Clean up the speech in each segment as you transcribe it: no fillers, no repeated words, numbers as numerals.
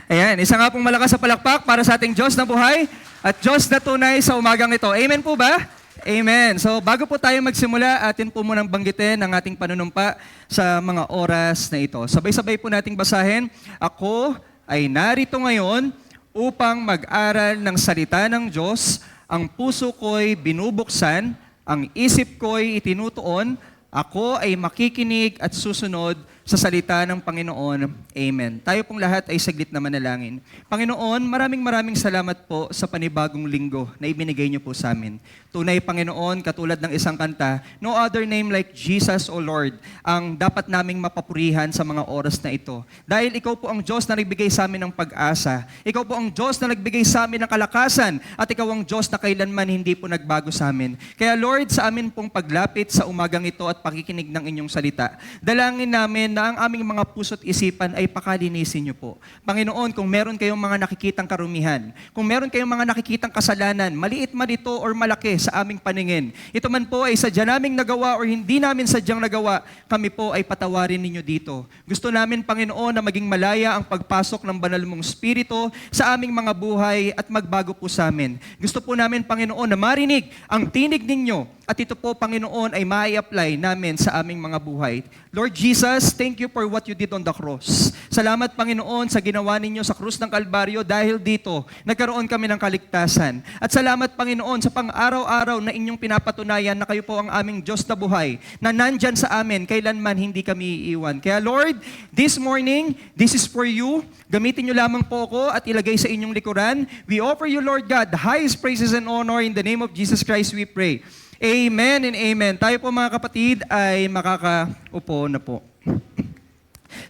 Ayan, isa nga pong malakas sa palakpak para sa ating Diyos na buhay at Diyos na tunay sa umagang ito. Amen po ba? Amen. So bago po tayo magsimula, atin po munang banggitin ang ating panunumpa sa mga oras na ito. Sabay-sabay po nating basahin. Ako ay narito ngayon upang mag-aral ng salita ng Diyos. Ang puso ko'y binubuksan, ang isip ko'y itinutuon. Ako ay makikinig at susunod sa salita ng Panginoon. Amen. Tayo pong lahat ay saglit na manalangin. Panginoon, maraming salamat po sa panibagong linggo na ibinigay niyo po sa amin. Tunay, Panginoon, katulad ng isang kanta, no other name like Jesus, O Lord, ang dapat naming mapapurihan sa mga oras na ito. Dahil ikaw po ang Diyos na nagbigay sa amin ng pag-asa. Ikaw po ang Diyos na nagbigay sa amin ng kalakasan. At ikaw ang Diyos na kailanman hindi po nagbago sa amin. Kaya Lord, sa amin pong paglapit sa umagang ito at pakikinig ng inyong salita, dalangin namin na ang aming mga puso't isipan ay pakalinisin niyo po. Panginoon, kung meron kayong mga nakikitang karumihan, kung meron kayong mga nakikitang kasalanan, maliit man ito or malaki sa aming paningin, ito man po ay sadya naming nagawa or hindi namin sadyang nagawa, kami po ay patawarin ninyo dito. Gusto namin, Panginoon, na maging malaya ang pagpasok ng banal mong Espiritu sa aming mga buhay at magbago po sa amin. Gusto po namin, Panginoon, na marinig ang tinig ninyo at ito po, Panginoon, ay mai-apply namin sa aming mga buhay. Lord Jesus, thank you for what you did on the cross. Salamat, Panginoon, sa ginawa ninyo sa krus ng Kalbaryo dahil dito, nagkaroon kami ng kaligtasan. At salamat, Panginoon, sa pang-araw-araw na inyong pinapatunayan na kayo po ang aming Diyos na buhay, na nandyan sa amin, kailanman hindi kami iiwan. Kaya Lord, this morning, this is for you. Gamitin nyo lamang po ako at ilagay sa inyong likuran. We offer you, Lord God, the highest praises and honor in the name of Jesus Christ we pray. Amen and amen. Tayo po mga kapatid ay makakaupo na po.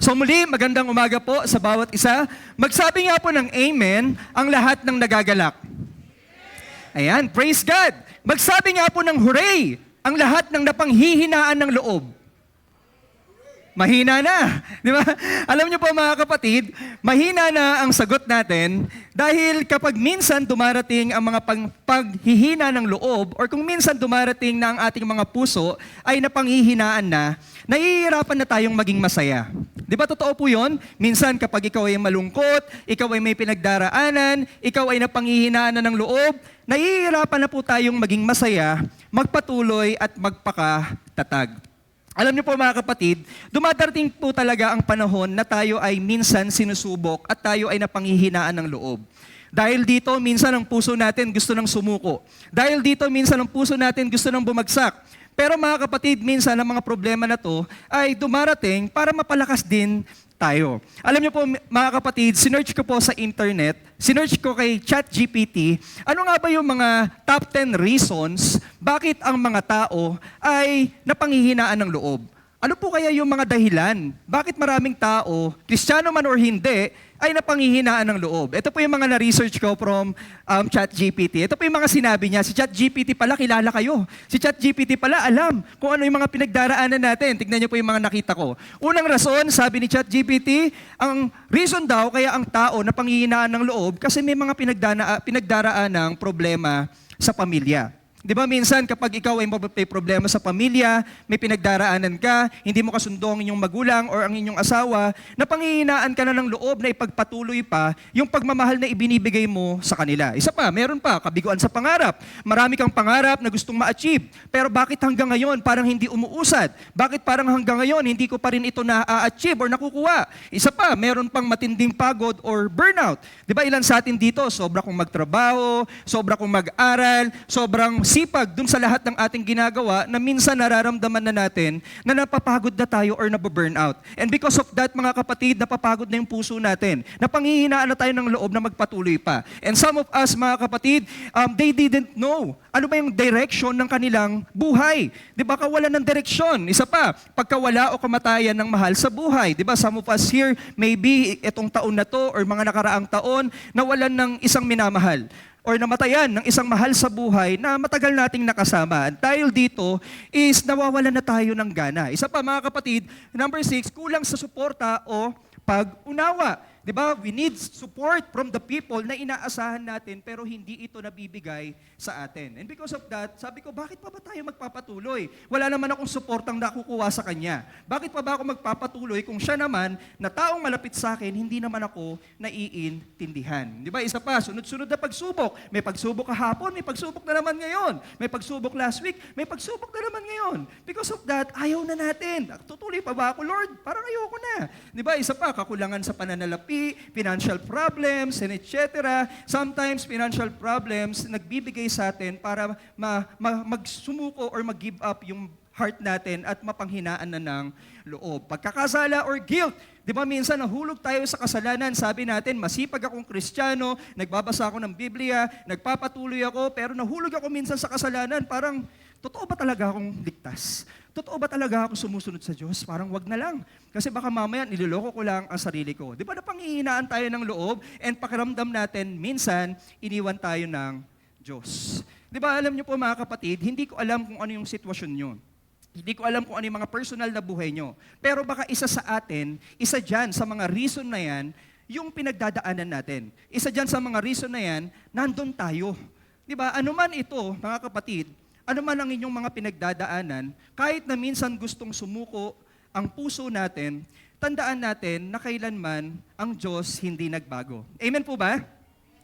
So muli, magandang umaga po sa bawat isa. Magsabi nga po ng amen ang lahat ng nagagalak. Ayan, praise God. Magsabi nga po ng hooray ang lahat ng napanghihinaan ng loob. Mahina na, di ba? Alam niyo po mga kapatid, mahina na ang sagot natin dahil kapag minsan dumarating ang mga paghihina ng loob or kung minsan dumarating na ang ating mga puso ay napanghihinaan na, nahihirapan na tayong maging masaya. Di ba totoo po yun? Minsan kapag ikaw ay malungkot, ikaw ay may pinagdaraanan, ikaw ay napanghihinaan na ng loob, nahihirapan na po tayong maging masaya, magpatuloy at magpakatatag. Alam niyo po mga kapatid, dumadating po talaga ang panahon na tayo ay minsan sinusubok at tayo ay napanghihinaan ng loob. Dahil dito, minsan ang puso natin gusto nang sumuko. Dahil dito, minsan ang puso natin gusto nang bumagsak. Pero mga kapatid, minsan ang mga problema na to ay dumarating para mapalakas din tayo. Alam niyo po mga kapatid, sinearch ko po sa internet, sinearch ko kay ChatGPT, ano nga ba yung mga top 10 reasons bakit ang mga tao ay napanghihinaan ng loob? Ano po kaya yung mga dahilan? Bakit maraming tao, Kristiyano man or hindi, ay napanghihinaan ng loob? Ito po yung mga na-research ko from ChatGPT. Ito po yung mga sinabi niya. Si ChatGPT pala, kilala kayo. Si ChatGPT pala, alam kung ano yung mga pinagdaraanan natin. Tignan niyo po yung mga nakita ko. Unang rason, sabi ni ChatGPT, ang reason daw kaya ang tao napanghihinaan ng loob kasi may mga pinagdaraan ng problema sa pamilya. Di ba minsan kapag ikaw ay may problema sa pamilya, may pinagdaraanan ka, hindi mo kasundo ang inyong magulang or ang inyong asawa, napanghihinaan ka na ng loob na ipagpatuloy pa yung pagmamahal na ibinibigay mo sa kanila. Isa pa, meron pa, kabiguan sa pangarap. Marami kang pangarap na gustong ma-achieve, pero bakit hanggang ngayon parang hindi umuusad? Bakit parang hanggang ngayon hindi ko pa rin ito na-achieve or nakukuha? Isa pa, meron pang matinding pagod or burnout. Di ba ilan sa atin dito, sobra kong magtrabaho, sobra kong mag-aral, sobrang sipag dun sa lahat ng ating ginagawa na minsan nararamdaman na natin na napapagod na tayo or nababurnout. And because of that, mga kapatid, napapagod na yung puso natin. Napanghihinaan na tayo ng loob na magpatuloy pa. And some of us, mga kapatid, they didn't know ano ba yung direction ng kanilang buhay. Di ba, kawalan ng direksyon. Isa pa, pagkawala o kamatayan ng mahal sa buhay. Di ba, some of us here, maybe itong taon na to or mga nakaraang taon, nawalan ng isang minamahal or namatayan ng isang mahal sa buhay na matagal nating nakasama. At dahil dito is nawawalan na tayo ng gana. Isa pa mga kapatid, number 6, kulang sa suporta o pag-unawa. Di ba? We need support from the people na inaasahan natin pero hindi ito nabibigay sa atin. And because of that, sabi ko, bakit pa ba tayo magpapatuloy? Wala naman akong suportang nakukuha sa kanya. Bakit pa ba ako magpapatuloy kung siya naman, na taong malapit sa akin, hindi naman ako naiintindihan? Di ba? Isa pa, sunod-sunod na pagsubok. May pagsubok kahapon, may pagsubok na naman ngayon. May pagsubok last week, may pagsubok na naman ngayon. Because of that, ayaw na natin. Tutuloy pa ba ako, Lord? Parang ayoko na. Di ba? Isa pa, kakulangan sa pananalapi, financial problems, and etc. Sometimes, financial problems nagbibigay sa atin para magsumuko or mag-give up yung heart natin at mapanghinaan na ng loob. Pagkakasala or guilt. Di ba minsan nahulog tayo sa kasalanan, sabi natin, masipag akong Kristiyano, nagbabasa ako ng Biblia, nagpapatuloy ako, pero nahulog ako minsan sa kasalanan, parang, totoo ba talaga akong ligtas? Totoo ba talaga ako sumusunod sa Diyos? Parang wag na lang. Kasi baka mamaya niloloko ko lang ang sarili ko. Di ba napanghihinaan tayo ng loob and pakiramdam natin, minsan, iniwan tayo ng Diyos. Di ba alam niyo po mga kapatid, hindi ko alam kung ano yung sitwasyon niyo. Hindi ko alam kung ano yung mga personal na buhay nyo. Pero baka isa sa atin, isa dyan sa mga reason na yan, yung pinagdadaanan natin. Isa dyan sa mga reason na yan, nandun tayo. Di ba? Ano man ito, mga kapatid, ano man ang inyong mga pinagdadaanan, kahit na minsan gustong sumuko ang puso natin, tandaan natin na kailanman ang Diyos hindi nagbago. Amen po ba?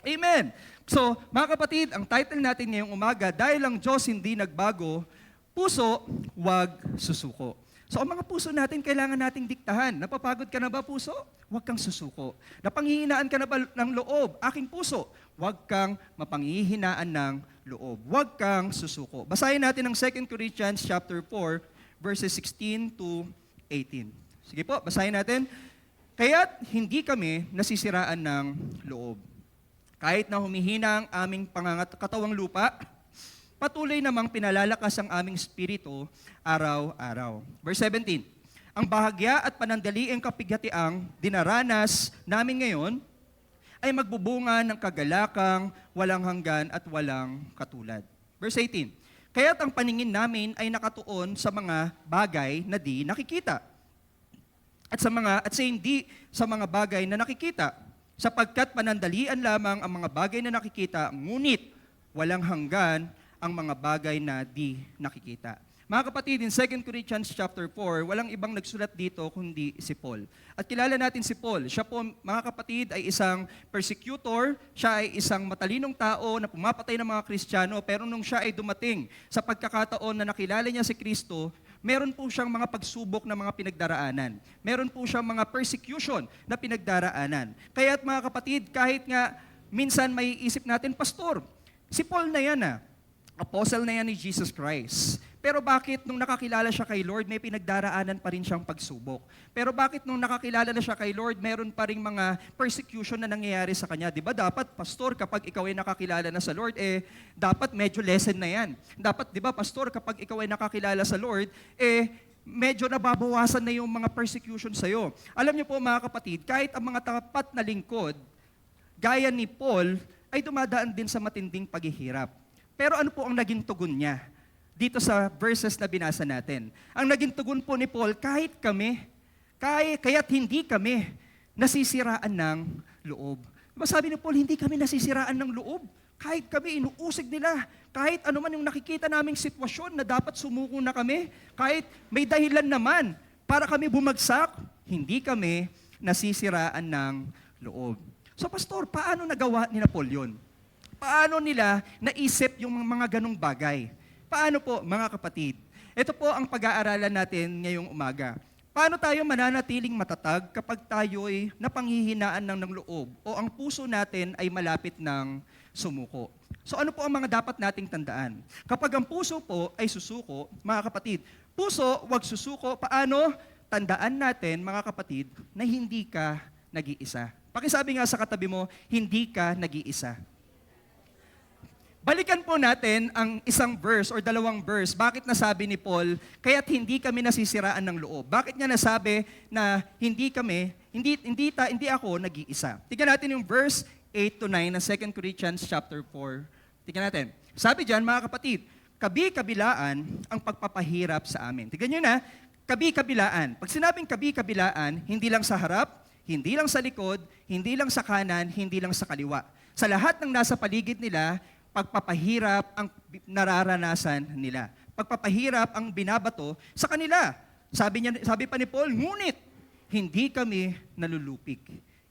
Amen. So, mga kapatid, ang title natin ngayong umaga, dahil ang Diyos hindi nagbago, puso, wag susuko. So ang mga puso natin, kailangan nating diktahan. Napapagod ka na ba, puso? Huwag kang susuko. Napanghihinaan ka na ba ng loob? Aking puso, huwag kang mapanghihinaan ng loob. Huwag kang susuko. Basahin natin ang 2 Corinthians chapter 4, verses 16 to 18. Sige po, basahin natin. Kaya't hindi kami nasisiraan ng loob. Kahit na humihina ang aming katawang lupa, patuloy namang pinalalakas ang aming espiritu araw-araw. Verse 17, ang bahagya at panandaliang kapighatiang dinaranas namin ngayon ay magbubunga ng kagalakang walang hanggan at walang katulad. Verse 18, kaya't ang paningin namin ay nakatuon sa mga bagay na di nakikita at sa hindi sa mga bagay na nakikita, sapagkat panandalian lamang ang mga bagay na nakikita, ngunit walang hanggan ang mga bagay na di nakikita. Mga kapatid, in 2 Corinthians chapter 4, walang ibang nagsulat dito kundi si Paul. At kilala natin si Paul. Siya po, mga kapatid, ay isang persecutor. Siya ay isang matalinong tao na pumapatay ng mga Kristiyano. Pero nung siya ay dumating sa pagkakataon na nakilala niya si Kristo, meron po siyang mga pagsubok na mga pinagdaraanan. Meron po siyang mga persecution na pinagdaraanan. Kaya't mga kapatid, kahit nga minsan may isip natin, pastor, si Paul na yan apostle na yan ni Jesus Christ. Pero bakit nung nakakilala siya kay Lord, may pinagdaraanan pa rin siyang pagsubok? Pero bakit nung nakakilala na siya kay Lord, meron pa rin mga persecution na nangyayari sa kanya? Di ba dapat, pastor, kapag ikaw ay nakakilala na sa Lord, dapat medyo lesson na yan. Dapat, di ba, pastor, kapag ikaw ay nakakilala sa Lord, medyo nababawasan na yung mga persecution sa'yo. Alam niyo po mga kapatid, kahit ang mga tapat na lingkod, gaya ni Paul, ay dumadaan din sa matinding paghihirap. Pero ano po ang naging tugon niya dito sa verses na binasa natin? Ang naging tugon po ni Paul, kaya't hindi kami nasisiraan ng loob. Diba sabi ni Paul, hindi kami nasisiraan ng loob. Kahit kami inuusig nila, kahit ano man yung nakikita naming sitwasyon na dapat sumuko na kami, kahit may dahilan naman para kami bumagsak, hindi kami nasisiraan ng loob. So pastor, paano nagawa ni Paul yun? Paano nila naisip yung mga ganong bagay? Paano po, mga kapatid? Ito po ang pag-aaralan natin ngayong umaga. Paano tayo mananatiling matatag kapag tayo'y napanghihinaan ng loob o ang puso natin ay malapit ng sumuko? So ano po ang mga dapat nating tandaan? Kapag ang puso po ay susuko, mga kapatid, puso, wag susuko, paano? Tandaan natin, mga kapatid, na hindi ka nag-iisa. Pakisabi nga sa katabi mo, hindi ka nag-iisa. Balikan po natin ang isang verse or dalawang verse. Bakit nasabi ni Paul, kaya't hindi kami nasisiraan ng loob? Bakit niya nasabi na hindi ako nag-iisa? Tingnan natin yung verse 8 to 9 ng 2 Corinthians chapter 4. Tingnan natin. Sabi diyan, mga kapatid, kabi-kabilaan ang pagpapahirap sa amin. Tingnan nyo na, kabi-kabilaan. Pag sinabing kabi-kabilaan, hindi lang sa harap, Hindi lang sa likod, hindi lang sa kanan, hindi lang sa kaliwa. Sa lahat ng nasa paligid nila, pagpapahirap ang nararanasan nila. Pagpapahirap ang binabato sa kanila. Sabi pa ni Paul, ngunit hindi kami nalulupig.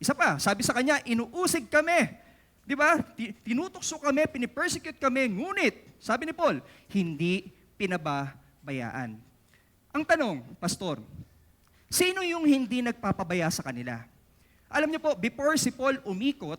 Isa pa, sabi sa kanya, inuusig kami. Di ba? Tinutokso kami, pinipersecute kami, ngunit, sabi ni Paul, hindi pinababayaan. Ang tanong, Pastor, sino yung hindi nagpapabaya sa kanila? Alam niyo po, before si Paul umikot,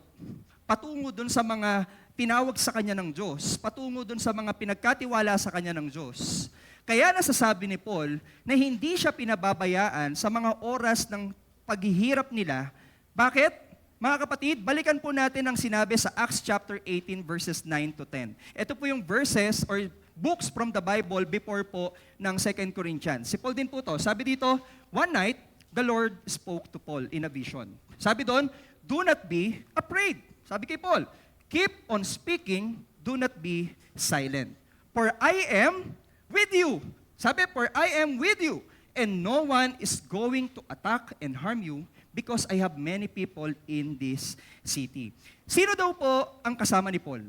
patungo dun sa mga tinawag sa kanya ng Diyos, patungo dun sa mga pinagkatiwala sa kanya ng Diyos. Kaya nasasabi ni Paul na hindi siya pinababayaan sa mga oras ng paghihirap nila. Bakit? Mga kapatid, balikan po natin ang sinabi sa Acts chapter 18 verses 9 to 10. Ito po yung verses or books from the Bible before po ng 2 Corinthians. Si Paul din po to. Sabi dito, one night, the Lord spoke to Paul in a vision. Sabi doon, do not be afraid. Sabi kay Paul, keep on speaking, do not be silent. For I am with you. Sabi, for I am with you, and no one is going to attack and harm you because I have many people in this city. Sino daw po ang kasama ni Paul?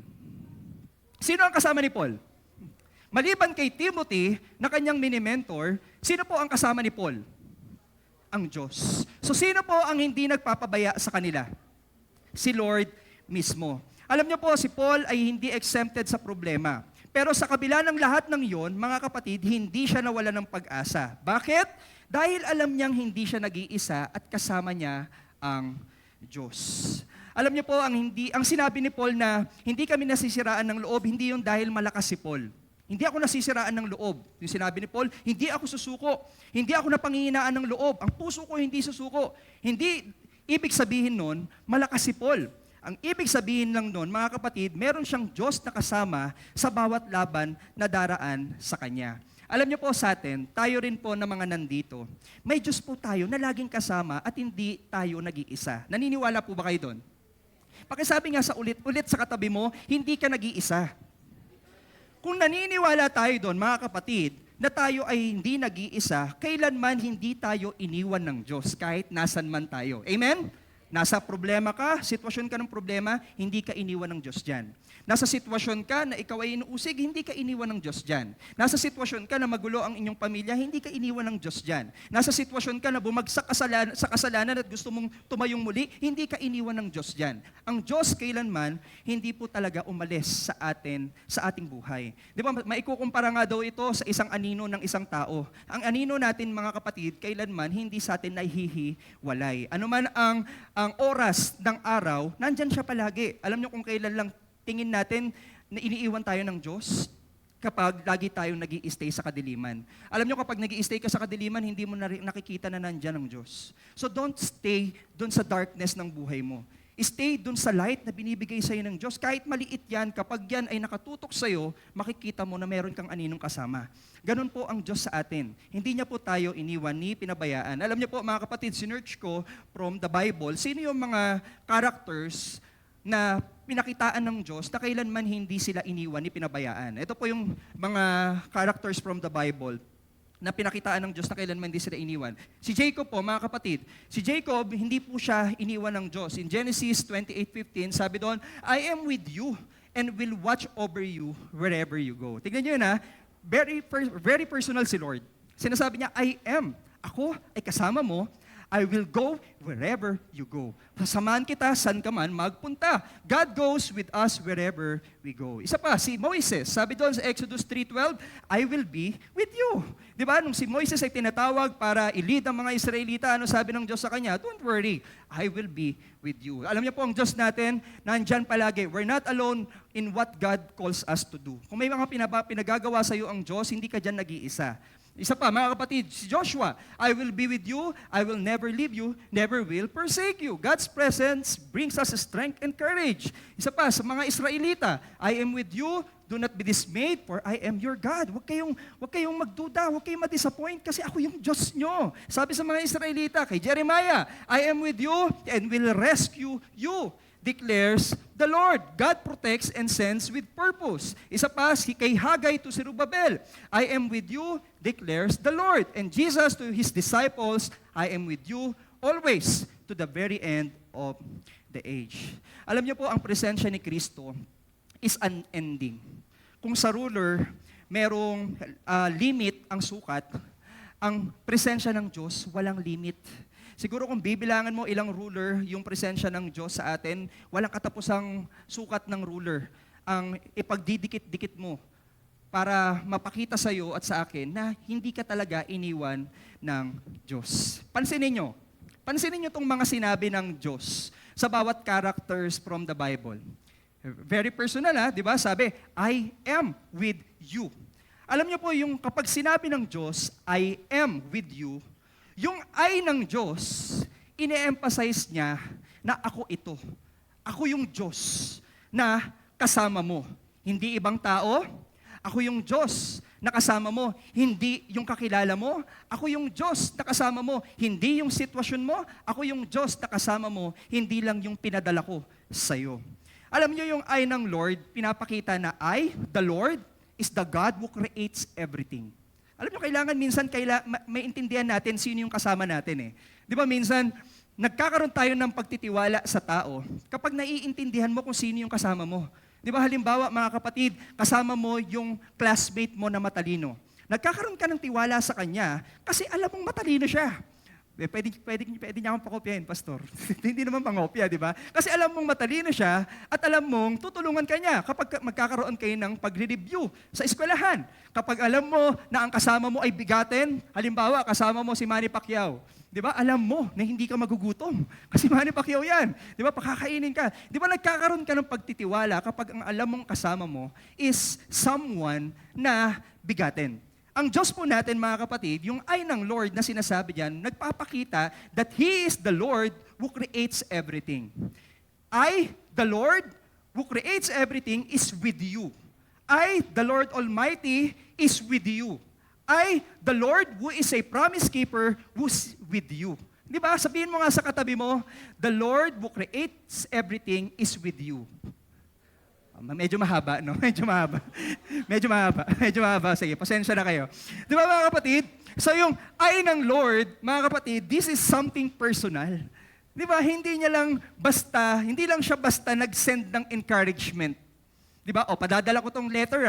Sino ang kasama ni Paul? Maliban kay Timothy na kanyang mini-mentor, sino po ang kasama ni Paul? Ang Diyos. So sino po ang hindi nagpapabaya sa kanila? Si Lord mismo. Alam niyo po, si Paul ay hindi exempted sa problema. Pero sa kabila ng lahat ng yon, mga kapatid, hindi siya nawala ng pag-asa. Bakit? Dahil alam niyang hindi siya nag-iisa at kasama niya ang Diyos. Alam niyo po, ang sinabi ni Paul na hindi kami nasisiraan ng loob, hindi yun dahil malakas si Paul. Hindi ako nasisiraan ng loob. Yung sinabi ni Paul, hindi ako susuko. Hindi ako napanghihinaan ng loob. Ang puso ko hindi susuko. Hindi ibig sabihin nun, malakas si Paul. Ang ibig sabihin lang nun, mga kapatid, meron siyang Diyos na kasama sa bawat laban na daraan sa Kanya. Alam niyo po sa atin, tayo rin po na mga nandito, may Diyos po tayo na laging kasama at hindi tayo nag-iisa. Naniniwala po ba kayo doon? Pakisabi nga sa ulit sa katabi mo, hindi ka nag-iisa. Kung naniniwala tayo doon, mga kapatid, na tayo ay hindi nag-iisa, kailanman hindi tayo iniwan ng Diyos kahit nasan man tayo. Amen? Nasa problema ka, sitwasyon ka ng problema, hindi ka iniwan ng Diyos dyan. Nasa sitwasyon ka na ikaw ay inuusig, hindi ka iniwan ng Diyos dyan. Nasa sitwasyon ka na magulo ang inyong pamilya, hindi ka iniwan ng Diyos dyan. Nasa sitwasyon ka na bumagsak sa kasalanan at gusto mong tumayong muli, hindi ka iniwan ng Diyos dyan. Ang Diyos kailanman, hindi po talaga umalis sa atin, sa ating buhay. Di ba, maikukumpara nga daw ito sa isang anino ng isang tao. Ang anino natin, mga kapatid, kailanman, hindi sa atin nahihiwalay. Ano man ang oras ng araw, nandyan siya palagi. Alam niyo kung kailan lang tingin natin na iniiwan tayo ng Diyos? Kapag lagi tayong nag-i-stay sa kadiliman. Alam niyo kapag nag-i-stay ka sa kadiliman, hindi mo nakikita na nandyan ang Diyos. So don't stay doon sa darkness ng buhay mo. Stay doon sa light na binibigay sa iyo ng Diyos. Kahit maliit yan, kapag yan ay nakatutok sa iyo, makikita mo na meron kang aninong kasama. Ganun po ang Diyos sa atin. Hindi niya po tayo iniwan ni pinabayaan. Alam niyo po mga kapatid, sinearch ko from the Bible, sino yung mga characters na pinakitaan ng Diyos na kailanman hindi sila iniwan ni pinabayaan. Ito po yung mga characters from the Bible na pinakitaan ng Diyos na kailanman hindi sila iniwan. Si Jacob po, mga kapatid, si Jacob, hindi po siya iniwan ng Diyos. In Genesis 28:15, sabi doon, I am with you and will watch over you wherever you go. Tignan niyo yun ha, very personal si Lord. Sinasabi niya, I am. Ako ay kasama mo. I will go wherever you go. Sasamahan kita, saan ka man magpunta. God goes with us wherever we go. Isa pa, si Moises. Sabi doon sa Exodus 3:12, I will be with you. Di ba? Nung si Moises ay tinatawag para i-lead ang mga Israelita, ano sabi ng Diyos sa kanya? Don't worry, I will be with you. Alam niyo po, ang Diyos natin, nandyan palagi. We're not alone in what God calls us to do. Kung may mga pinagagawa sa iyo ang Diyos, hindi ka dyan nag-iisa. Isa pa, mga kapatid, si Joshua, I will be with you, I will never leave you, never will forsake you. God's presence brings us strength and courage. Isa pa, sa mga Israelita, I am with you, do not be dismayed, for I am your God. Huwag kayong magduda, huwag kayong ma-disappoint, kasi ako yung Diyos nyo. Sabi sa mga Israelita, kay Jeremiah, I am with you and will rescue you, declares the Lord. God protects and sends with purpose. Isa pa, kay Haggai to Zerubbabel, I am with you, declares the Lord. And Jesus to His disciples, I am with you always, to the very end of the age. Alam niyo po, ang presensya ni Kristo is unending. Kung sa ruler, merong limit ang sukat, ang presensya ng Diyos walang limit. Siguro kung bibilangan mo ilang ruler yung presensya ng Diyos sa atin, walang katapusang sukat ng ruler ang ipagdidikit-dikit mo para mapakita sa iyo at sa akin na hindi ka talaga iniwan ng Diyos. Pansinin niyo itong mga sinabi ng Diyos sa bawat characters from the Bible. Very personal, di ba? Sabi, I am with you. Alam niyo po, yung kapag sinabi ng Diyos, I am with you, yung I ng Diyos, ine-emphasize niya na ako ito. Ako yung Diyos na kasama mo. Hindi ibang tao. Ako yung Diyos na kasama mo. Hindi yung kakilala mo. Ako yung Diyos na kasama mo. Hindi yung sitwasyon mo. Ako yung Diyos na kasama mo. Hindi lang yung pinadala ko sa'yo. Alam niyo yung I ng Lord, pinapakita na I, the Lord, is the God who creates everything. Alam niyo, kailangan minsan maintindihan natin sino yung kasama natin eh. Di ba minsan, nagkakaroon tayo ng pagtitiwala sa tao kapag naiintindihan mo kung sino yung kasama mo. Di ba halimbawa mga kapatid, kasama mo yung classmate mo na matalino. Nagkakaroon ka ng tiwala sa kanya kasi alam mong matalino siya. Pwede niya akong pakopyahin, Pastor. Hindi naman pangopya, di ba? Kasi alam mong matalino siya at alam mong tutulungan ka niya kapag magkakaroon kayo ng pagre-review sa eskwelahan. Kapag alam mo na ang kasama mo ay bigatin, halimbawa kasama mo si Manny Pacquiao, di ba? Alam mo na hindi ka magugutom kasi Manny Pacquiao yan. Di ba? Pakakainin ka. Di ba nagkakaroon ka ng pagtitiwala kapag ang alam mong kasama mo is someone na bigatin. Ang Diyos po natin, mga kapatid, yung I ng Lord na sinasabi diyan, nagpapakita that He is the Lord who creates everything. I, the Lord, who creates everything, is with you. I, the Lord Almighty, is with you. I, the Lord, who is a promise keeper, who's with you. Di ba? Sabihin mo nga sa katabi mo, the Lord who creates everything is with you. Medyo mahaba, no? Medyo mahaba. Sige, pasensya na kayo. Di ba mga kapatid? So yung I ng Lord, mga kapatid, this is something personal. Di ba? Hindi lang siya basta nag-send ng encouragement. Di ba? O, padadala ko tong letter,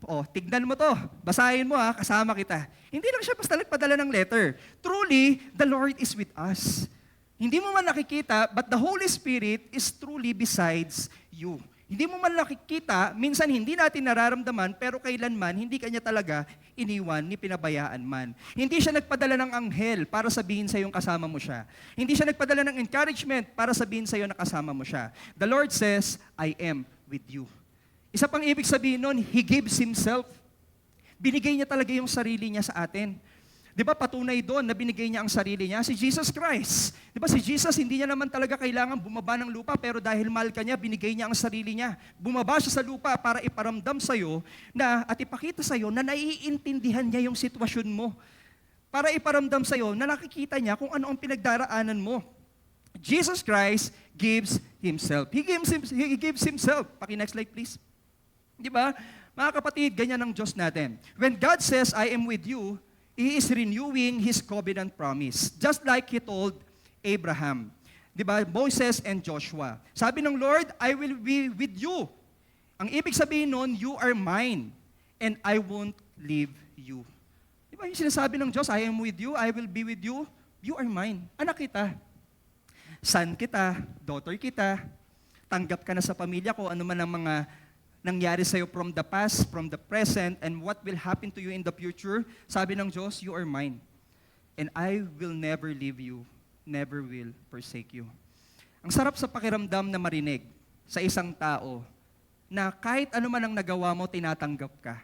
O, tignan mo to. Basahin mo, kasama kita. Hindi lang siya basta nagpadala ng letter. Truly, the Lord is with us. Hindi mo man nakikita, but the Holy Spirit is truly besides you. Hindi mo man nakikita, minsan hindi natin nararamdaman, pero kailanman, hindi kanya talaga iniwan ni pinabayaan man. Hindi siya nagpadala ng anghel para sabihin sa yung kasama mo siya. Hindi siya nagpadala ng encouragement para sabihin sa iyo na kasama mo siya. The Lord says, I am with you. Isa pang ibig sabihin nun, He gives Himself. Binigay niya talaga yung sarili niya sa atin. Di ba patunay doon na binigay niya ang sarili niya? Si Jesus Christ. Di ba si Jesus, hindi niya naman talaga kailangan bumaba ng lupa, pero dahil mahal ka niya, binigay niya ang sarili niya. Bumaba siya sa lupa para iparamdam sa'yo at ipakita sa'yo na naiintindihan niya yung sitwasyon mo. Para iparamdam sa'yo na nakikita niya kung ano ang pinagdaraanan mo. Jesus Christ gives Himself. He gives Himself. Next slide, please. Di ba? Mga kapatid, ganyan ang Diyos natin. When God says, I am with you, He is renewing His covenant promise. Just like He told Abraham. Diba? Moses and Joshua. Sabi ng Lord, I will be with you. Ang ibig sabihin nun, you are mine, and I won't leave you. Diba yung sinasabi ng Diyos, I am with you, I will be with you, you are mine. Anak kita. Son kita, daughter kita. Tanggap ka na sa pamilya ko, ano man ang mga nangyari sa'yo from the past, from the present, and what will happen to you in the future, sabi ng Diyos, you are mine. And I will never leave you, never will forsake you. Ang sarap sa pakiramdam na marinig sa isang tao na kahit ano man ang nagawa mo, tinatanggap ka.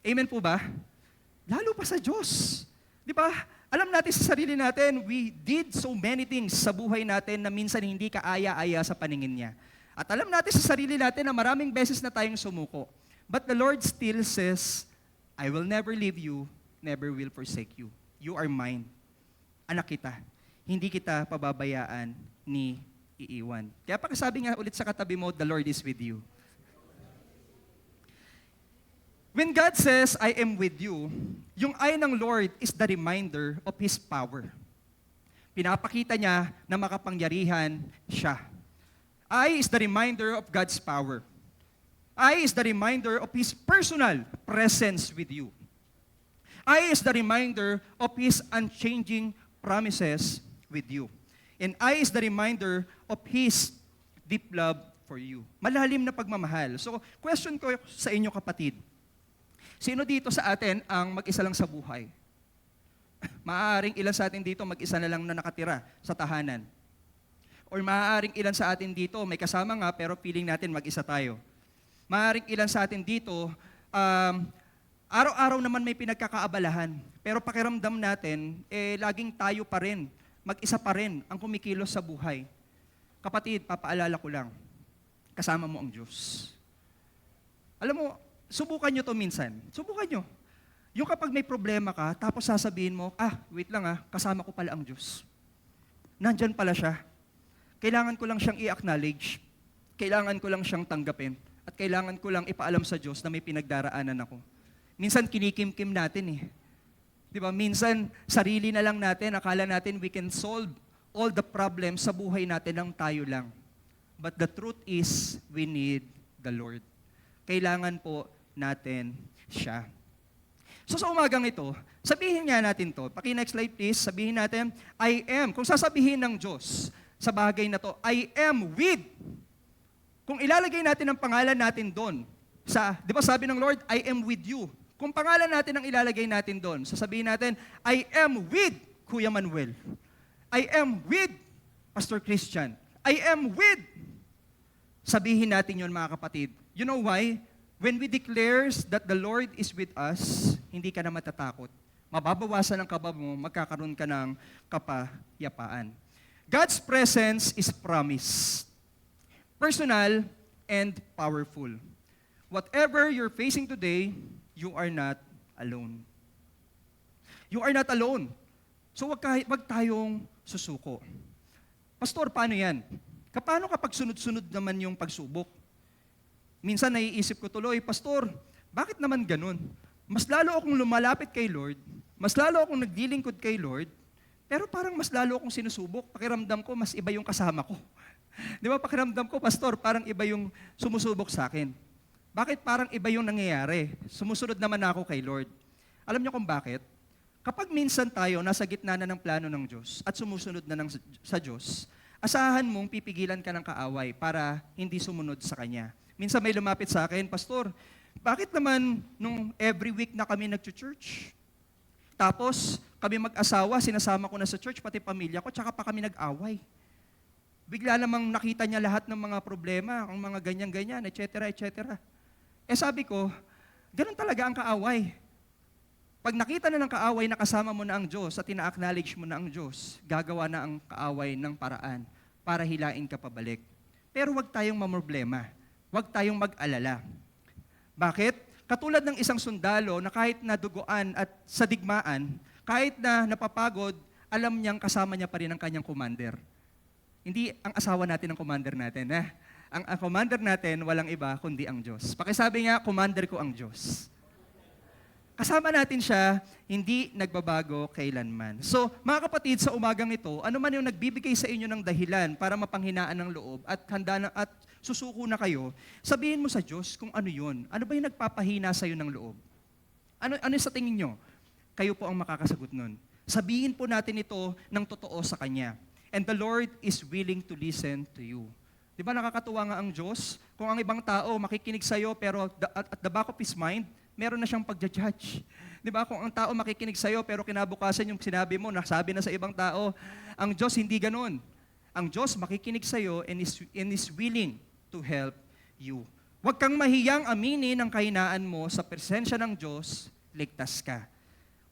Amen po ba? Lalo pa sa Diyos. Di ba? Alam natin sa sarili natin, we did so many things sa buhay natin na minsan hindi ka aya-aya sa paningin niya. At alam natin sa sarili natin na maraming beses na tayong sumuko. But the Lord still says, I will never leave you, never will forsake you. You are mine. Anak kita. Hindi kita pababayaan ni iiwan. Kaya pagkasabi nga ulit sa katabi mo, the Lord is with you. When God says, I am with you, yung I ng Lord is the reminder of His power. Pinapakita niya na makapangyarihan siya. I is the reminder of God's power. I is the reminder of His personal presence with you. I is the reminder of His unchanging promises with you. And I is the reminder of His deep love for you. Malalim na pagmamahal. So, question ko sa inyo kapatid, sino dito sa atin ang mag-isa lang sa buhay? Maaaring ilan sa atin dito mag-isa na lang na nakatira sa tahanan. Or maaaring ilan sa atin dito may kasama nga pero feeling natin mag-isa tayo. Maaaring ilan sa atin dito, araw-araw naman may pinagkakaabalahan. Pero pakiramdam natin, laging tayo pa rin, mag-isa pa rin ang kumikilos sa buhay. Kapatid, papaalala ko lang, kasama mo ang Diyos. Alam mo, subukan nyo to minsan. Subukan nyo. Yung kapag may problema ka, tapos sasabihin mo, wait lang kasama ko pala ang Diyos. Nandyan pala siya. Kailangan ko lang siyang i-acknowledge. Kailangan ko lang siyang tanggapin. At kailangan ko lang ipaalam sa Diyos na may pinagdaraanan ako. Minsan kinikimkim natin Di ba? Minsan sarili na lang natin, akala natin we can solve all the problems sa buhay natin lang tayo lang. But the truth is, we need the Lord. Kailangan po natin siya. So sa umagang ito, sabihin nga natin to. Paki-next slide please. Sabihin natin, I am. Kung sasabihin ng Diyos sa bagay na to, I am with. Kung ilalagay natin ang pangalan natin doon, di ba sabi ng Lord, I am with you. Kung pangalan natin ang ilalagay natin doon, sasabihin natin, I am with Kuya Manuel. I am with Pastor Christian. I am with. Sabihin natin yon mga kapatid. You know why? When we declares that the Lord is with us, hindi ka na matatakot. Mababawasan ang kaba mo, magkakaroon ka ng kapayapaan. God's presence is promised. Personal and powerful. Whatever you're facing today, you are not alone. You are not alone. So wag tayong susuko. Pastor, paano yan? Paano kapag sunod-sunod naman yung pagsubok? Minsan naiisip ko tuloy, Pastor, bakit naman ganun? Mas lalo akong lumalapit kay Lord, mas lalo akong nagdilingkod kay Lord, pero parang mas lalo akong sinusubok. Pakiramdam ko, mas iba yung kasama ko. Di ba, pakiramdam ko, Pastor, parang iba yung sumusubok sa akin. Bakit parang iba yung nangyayari? Sumusunod naman ako kay Lord. Alam niyo kung bakit? Kapag minsan tayo nasa gitna na ng plano ng Diyos at sumusunod na sa Diyos, asahan mong pipigilan ka ng kaaway para hindi sumunod sa Kanya. Minsan may lumapit sa akin, Pastor, bakit naman nung every week na kami nag-church? Tapos kami mag-asawa, sinasama ko na sa church, pati pamilya ko, tsaka pa kami nag-away. Bigla namang nakita niya lahat ng mga problema, ang mga ganyan-ganyan, etc., etc. Sabi ko, ganun talaga ang kaaway. Pag nakita na ng kaaway na kasama mo na ang Diyos at ina-acknowledge mo na ang Diyos, gagawa na ang kaaway ng paraan para hilain ka pabalik. Pero huwag tayong mamroblema. Huwag tayong mag-alala. Bakit? Katulad ng isang sundalo na kahit naduguan at sa digmaan, kahit na napapagod, alam niyang kasama niya pa rin ang kanyang commander. Hindi ang asawa natin ang commander natin. Ang commander natin, walang iba kundi ang Diyos. Pakisabi nga, commander ko ang Diyos. Kasama natin siya, hindi nagbabago kailanman. So, mga kapatid, sa umagang ito, ano man yung nagbibigay sa inyo ng dahilan para mapanghinaan ng loob at at susuko na kayo, sabihin mo sa Diyos kung ano yun. Ano ba yung nagpapahina sa iyo ng loob? Ano sa tingin nyo? Kayo po ang makakasagot nun. Sabihin po natin ito ng totoo sa Kanya. And the Lord is willing to listen to you. Di ba nakakatuwa nga ang Diyos? Kung ang ibang tao makikinig sa iyo pero at the back of his mind, meron na siyang pagja-judge. Di ba? Kung ang tao makikinig sa iyo pero kinabukasan yung sinabi mo, nasabi na sa ibang tao, ang Diyos hindi ganun. Ang Diyos makikinig sa iyo and is willing to help you. Huwag kang mahiyang aminin ang kahinaan mo sa presensya ng Diyos, ligtas ka.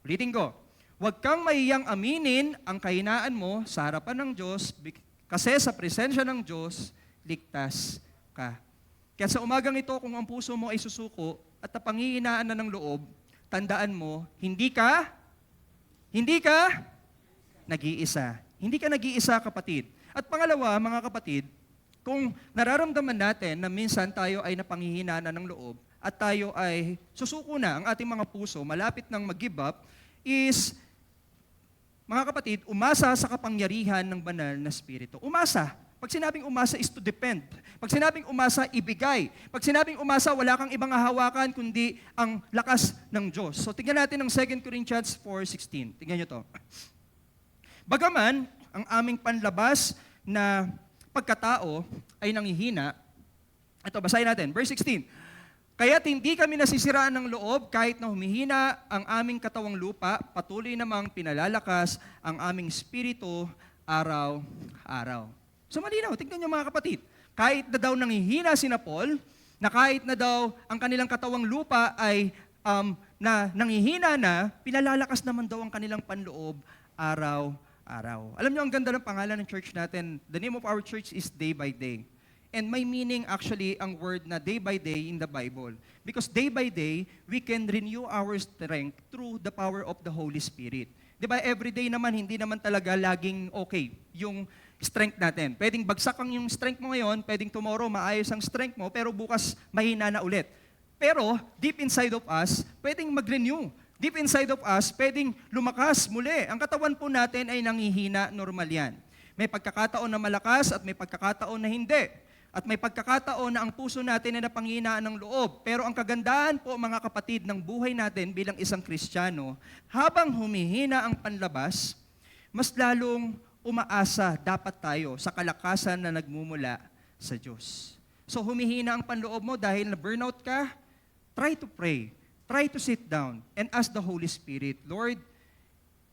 Ulitin ko, huwag kang mahiyang aminin ang kahinaan mo sa harapan ng Diyos kasi sa presensya ng Diyos, ligtas ka. Kaya sa umagang ito, kung ang puso mo ay susuko at napanghihinaan na ng loob, tandaan mo, hindi ka nag-iisa. Hindi ka nag-iisa, kapatid. At pangalawa, mga kapatid, kung nararamdaman natin na minsan tayo ay napanghihinaan na ng loob at tayo ay susuko na, ang ating mga puso, malapit nang mag-give up, is mga kapatid, umasa sa kapangyarihan ng banal na Espiritu. Umasa. Pag sinabing umasa is to depend. Pag sinabing umasa, ibigay. Pag sinabing umasa, wala kang ibang hahawakan kundi ang lakas ng Diyos. So tingnan natin ang 2 Corinthians 4:16. Tingnan nyo to. Bagaman, ang aming panlabas na pagkatao ay nanghihina. Ito, basahin natin. Verse 16. Kaya't hindi kami nasisiraan ng loob kahit na humihina ang aming katawang lupa, patuloy namang pinalalakas ang aming espiritu araw-araw. So malinaw, tingnan niyo mga kapatid. Kahit na daw nanghihina sina Paul, na kahit na daw ang kanilang katawang lupa ay na nanghihina na, pinalalakas naman daw ang kanilang panloob araw-araw. Alam niyo, ang ganda ng pangalan ng church natin. The name of our church is Day by Day. And may meaning actually ang word na day by day in the Bible. Because day by day, we can renew our strength through the power of the Holy Spirit. Di ba, everyday naman, hindi naman talaga laging okay yung strength natin. Pwedeng bagsak ang yung strength mo ngayon, pwedeng tomorrow maayos ang strength mo, pero bukas mahina na ulit. Pero deep inside of us, pwedeng mag-renew. Deep inside of us, pwedeng lumakas muli. Ang katawan po natin ay nangihina, normal yan. May pagkakataon na malakas at may pagkakataon na hindi. At may pagkakataon na ang puso natin ay napanghinaan ng loob. Pero ang kagandahan po mga kapatid ng buhay natin bilang isang Kristiyano, habang humihina ang panlabas, mas lalong umaasa dapat tayo sa kalakasan na nagmumula sa Diyos. So humihina ang panloob mo dahil na burnout ka, try to pray. Try to sit down and ask the Holy Spirit, Lord,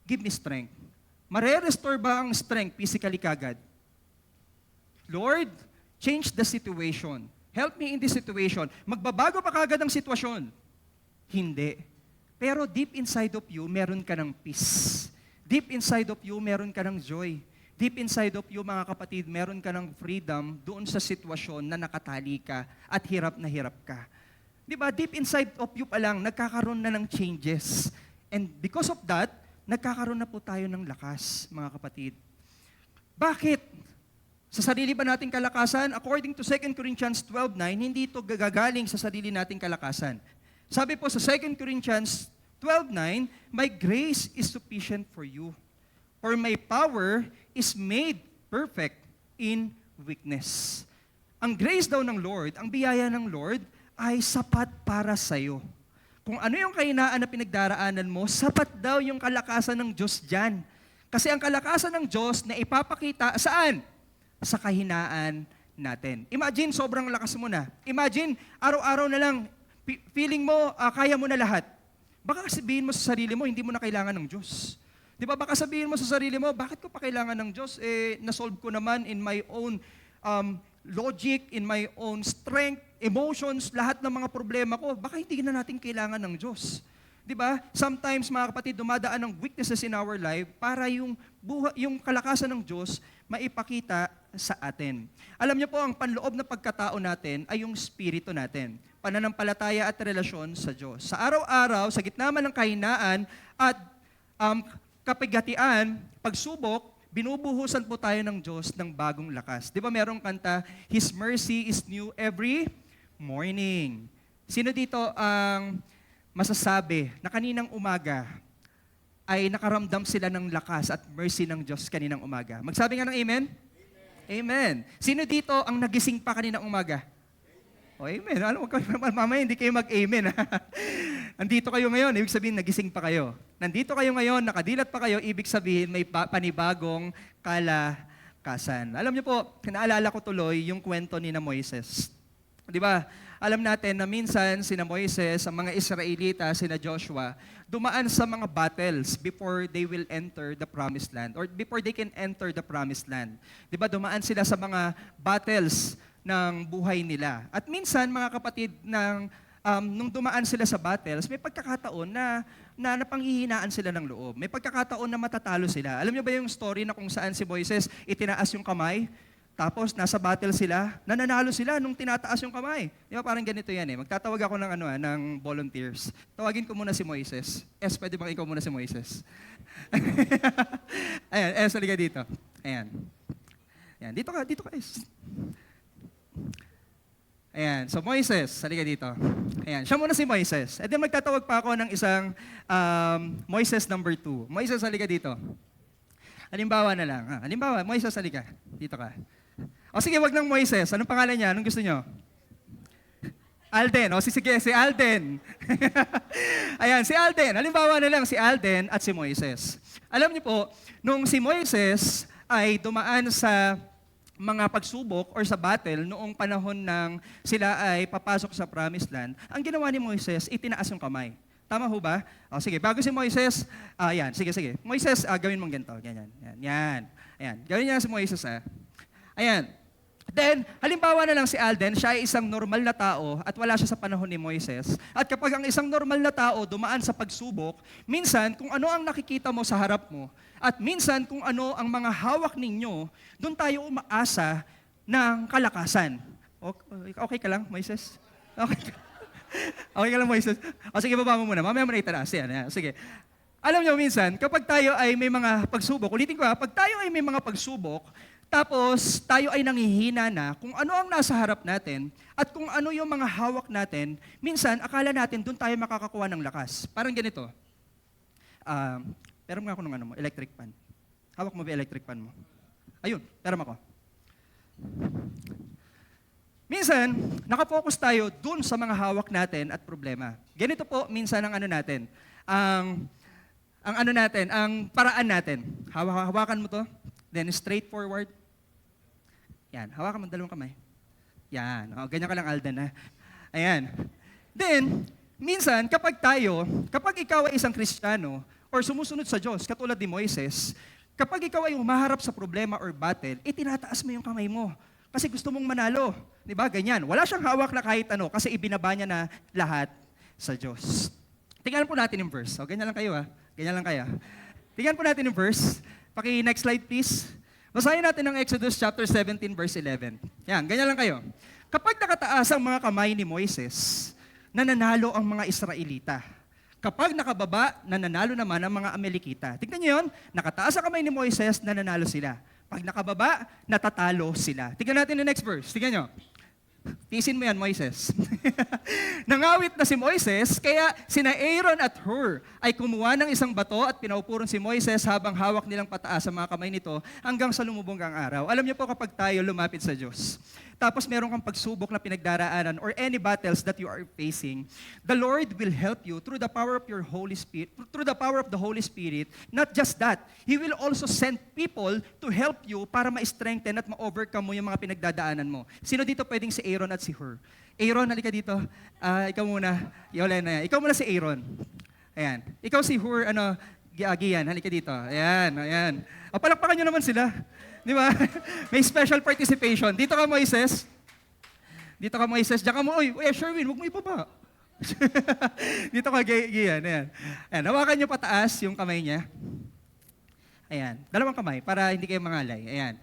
give me strength. Mare-restore ba ang strength physically kagad? Lord, change the situation. Help me in this situation. Magbabago pa kagad ang sitwasyon? Hindi. Pero deep inside of you, meron ka ng peace. Deep inside of you, meron ka ng joy. Deep inside of you, mga kapatid, meron ka ng freedom doon sa sitwasyon na nakatali ka at hirap na hirap ka. Di ba? Deep inside of you pa lang, nagkakaroon na ng changes. And because of that, nagkakaroon na po tayo ng lakas, mga kapatid. Bakit? Sa sarili ba nating kalakasan? According to 2 Corinthians 12:9, hindi ito gagagaling sa sarili nating kalakasan. Sabi po sa 2 Corinthians 12:9, my grace is sufficient for you, for my power is made perfect in weakness. Ang grace daw ng Lord, ang biyaya ng Lord, ay sapat para sa'yo. Kung ano yung kahinaan na pinagdaraanan mo, sapat daw yung kalakasan ng Diyos dyan. Kasi ang kalakasan ng Diyos na ipapakita saan? Sa kahinaan natin. Imagine, sobrang lakas mo na. Imagine, araw-araw na lang, feeling mo, kaya mo na lahat. Baka sabihin mo sa sarili mo, hindi mo na kailangan ng Diyos. Di ba? Baka sabihin mo sa sarili mo, bakit ko pa kailangan ng Diyos? Nasolve ko naman in my own logic, in my own strength, emotions, lahat ng mga problema ko. Baka hindi na natin kailangan ng Diyos. Di ba? Sometimes, mga kapatid, dumadaan ng weaknesses in our life para yung kalakasan ng Diyos maipakita sa atin. Alam niyo po, ang panloob na pagkatao natin ay yung spirito natin. Pananampalataya at relasyon sa Diyos. Sa araw-araw, sa gitna man ng kahinaan at kapigatian, pagsubok, binubuhusan po tayo ng Diyos ng bagong lakas. Di ba merong kanta, His mercy is new every morning. Sino dito ang masasabi na kaninang umaga ay nakaramdam sila ng lakas at mercy ng Diyos kaninang umaga? Magsabi nga ng amen? Amen. Sino dito ang nagising pa kaninang umaga? O, amen. Alam mo, mamaya hindi kayo mag-amen. Nandito kayo ngayon, ibig sabihin nagising pa kayo. Nandito kayo ngayon, nakadilat pa kayo, ibig sabihin may panibagong kalakasan. Alam niyo po, naalala ko tuloy yung kwento ni na Moises. Di ba? Alam natin na minsan sina Moises, ang mga Israelita, sina Joshua, dumaan sa mga battles before they will enter the promised land or before they can enter the promised land. Di ba? Dumaan sila sa mga battles ng buhay nila. At minsan, mga kapatid, nung dumaan sila sa battles, may pagkakataon na napanghihinaan sila ng loob. May pagkakataon na matatalo sila. Alam niyo ba yung story na kung saan si Moises itinaas yung kamay? Tapos, nasa battle sila, nananalo sila nung tinataas yung kamay. Di ba, parang ganito yan eh. Magtatawag ako ng volunteers. Tawagin ko muna si Moises. Pwede bang ikaw muna si Moises? Ayan, halika dito. Ayan. Ayan, dito ka, Ayan, so Moises, halika dito. Ayan, siya muna si Moises. And then magtatawag pa ako ng isang Moises number 2. Moises, halika dito. Halimbawa na lang. Halimbawa, Moises, halika. Dito ka. O sige, wag ng Moises. Anong pangalan niya? Anong gusto niyo? Alden. O sige, si Alden. Ayan, si Alden. Halimbawa na lang si Alden at si Moises. Alam niyo po, nung si Moises ay dumaan sa mga pagsubok or sa battle noong panahon ng sila ay papasok sa Promised Land, ang ginawa ni Moises, itinaas yung kamay. Tama ho ba? O sige, bago si Moises, yan, sige. Moises, gawin mong ganito. Ganyan, yan. Ayan, gawin niya si Moises, Ayan. Then, halimbawa na lang si Alden, siya ay isang normal na tao at wala siya sa panahon ni Moises. At kapag ang isang normal na tao dumaan sa pagsubok, minsan kung ano ang nakikita mo sa harap mo, at minsan kung ano ang mga hawak ninyo, doon tayo umaasa ng kalakasan. Okay ka lang, Moises? Okay ka, okay ka lang, Moises? O sige, baba mo muna. Mamaya mo na itaas. Yan. Sige. Alam nyo, minsan, kapag tayo ay may mga pagsubok, ulitin ko pag tayo ay may mga pagsubok, tapos tayo ay nanghihina na kung ano ang nasa harap natin at kung ano yung mga hawak natin, minsan akala natin doon tayo makakakuha ng lakas. Parang ganito. Pero nga ako ng electric pan. Hawak mo ba electric pan mo? Ayun, pero ako. Minsan, nakafocus tayo dun sa mga hawak natin at problema. Ganito po minsan ang natin. Ang paraan natin. Hawakan mo to, then straight forward. Yan, hawakan mo dalawang kamay. Yan, ganyan ka lang, Alden. Ayan. Then, minsan, kapag ikaw ay isang Kristiyano, or sumusunod sa Diyos, katulad ni Moises, kapag ikaw ay humaharap sa problema or battle, itinataas mo yung kamay mo. Kasi gusto mong manalo. Di ba? Ganyan. Wala siyang hawak na kahit ano, kasi ibinaba niya na lahat sa Diyos. Tingnan po natin yung verse. O, ganyan lang kayo Ganyan lang kayo. Tingnan po natin yung verse. Next slide please. Basahin natin ang Exodus chapter 17 verse 11. Yan, ganyan lang kayo. Kapag nakataas ang mga kamay ni Moises, nananalo ang mga Israelita. Kapag nakababa, nananalo naman ang mga Amalekita. Tignan niyo yun, nakataas ang kamay ni Moises, nananalo sila. Pag nakababa, natatalo sila. Tignan natin yung next verse. Tignan niyo. Tiisin mo yan, Moises. Nangawit na si Moises, kaya sina Aaron at Hur ay kumuha ng isang bato at pinaupuron si Moises habang hawak nilang pataas ang mga kamay nito hanggang sa lumubog ang araw. Alam niyo po kapag tayo lumapit sa Diyos, tapos meron kang pagsubok na pinagdaraanan or any battles that you are facing, the Lord will help you through the power of your Holy Spirit, through the power of the Holy Spirit. Not just that, He will also send people to help you para ma-strengthen at ma-overcome mo yung mga pinagdadaanan mo. Sino dito pwedeng si Aaron at si Hur? Aaron, halika dito. Ikaw muna. Ikaw muna si Aaron. Ayan. Ikaw si Hur, Gian, halika dito. Ayan. Palakpakan nyo naman sila. Di ba? May special participation. Dito ka, Moises. Diyan ka mo. Sherwin, huwag mo ipaba. Dito ka, Gian. Ayan. Hawakan nyo pataas yung kamay niya. Ayan. Dalawang kamay para hindi kayo mangalay. Ayan.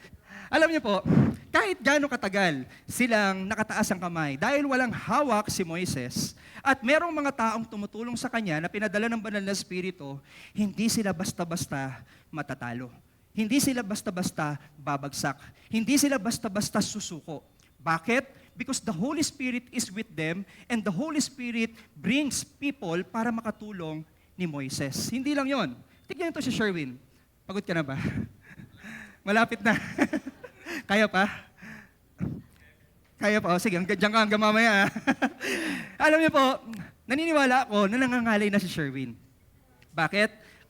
Alam niyo po, kahit gaano katagal silang nakataas ang kamay, dahil walang hawak si Moises, at merong mga taong tumutulong sa kanya na pinadala ng banal na Espiritu, hindi sila basta-basta matatalo. Hindi sila basta-basta babagsak. Hindi sila basta-basta susuko. Bakit? Because the Holy Spirit is with them and the Holy Spirit brings people para makatulong ni Moises. Hindi lang yon. Tignan ito si Sherwin. Pagod ka na ba? Malapit na. Kaya pa? Kaya pa? O, sige, diyan ka hanggang mamaya. Alam niyo po, naniniwala ako na nangangalay na si Sherwin. Bakit?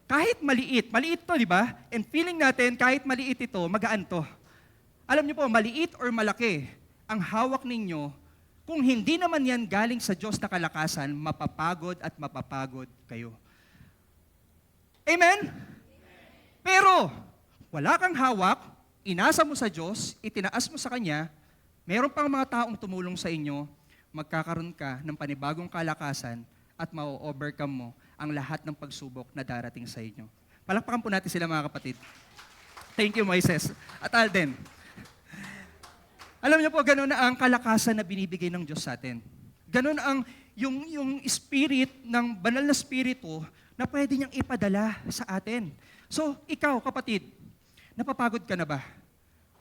Kahit maliit to, di ba? And feeling natin, kahit maliit ito, magaan to. Alam niyo po, maliit or malaki, ang hawak ninyo, kung hindi naman yan galing sa Diyos na kalakasan, mapapagod at mapapagod kayo. Amen? Pero, wala kang hawak, inasa mo sa Diyos, itinaas mo sa Kanya, meron pang mga taong tumulong sa inyo, magkakaroon ka ng panibagong kalakasan at ma-overcome mo ang lahat ng pagsubok na darating sa inyo. Palakpakan po natin sila mga kapatid. Thank you, Moises. At Alden. Alam niyo po, gano'n na ang kalakasan na binibigay ng Diyos sa atin. Gano'n ang yung spirit ng banal na spirito na pwede niyang ipadala sa atin. So, ikaw, kapatid, napapagod ka na ba?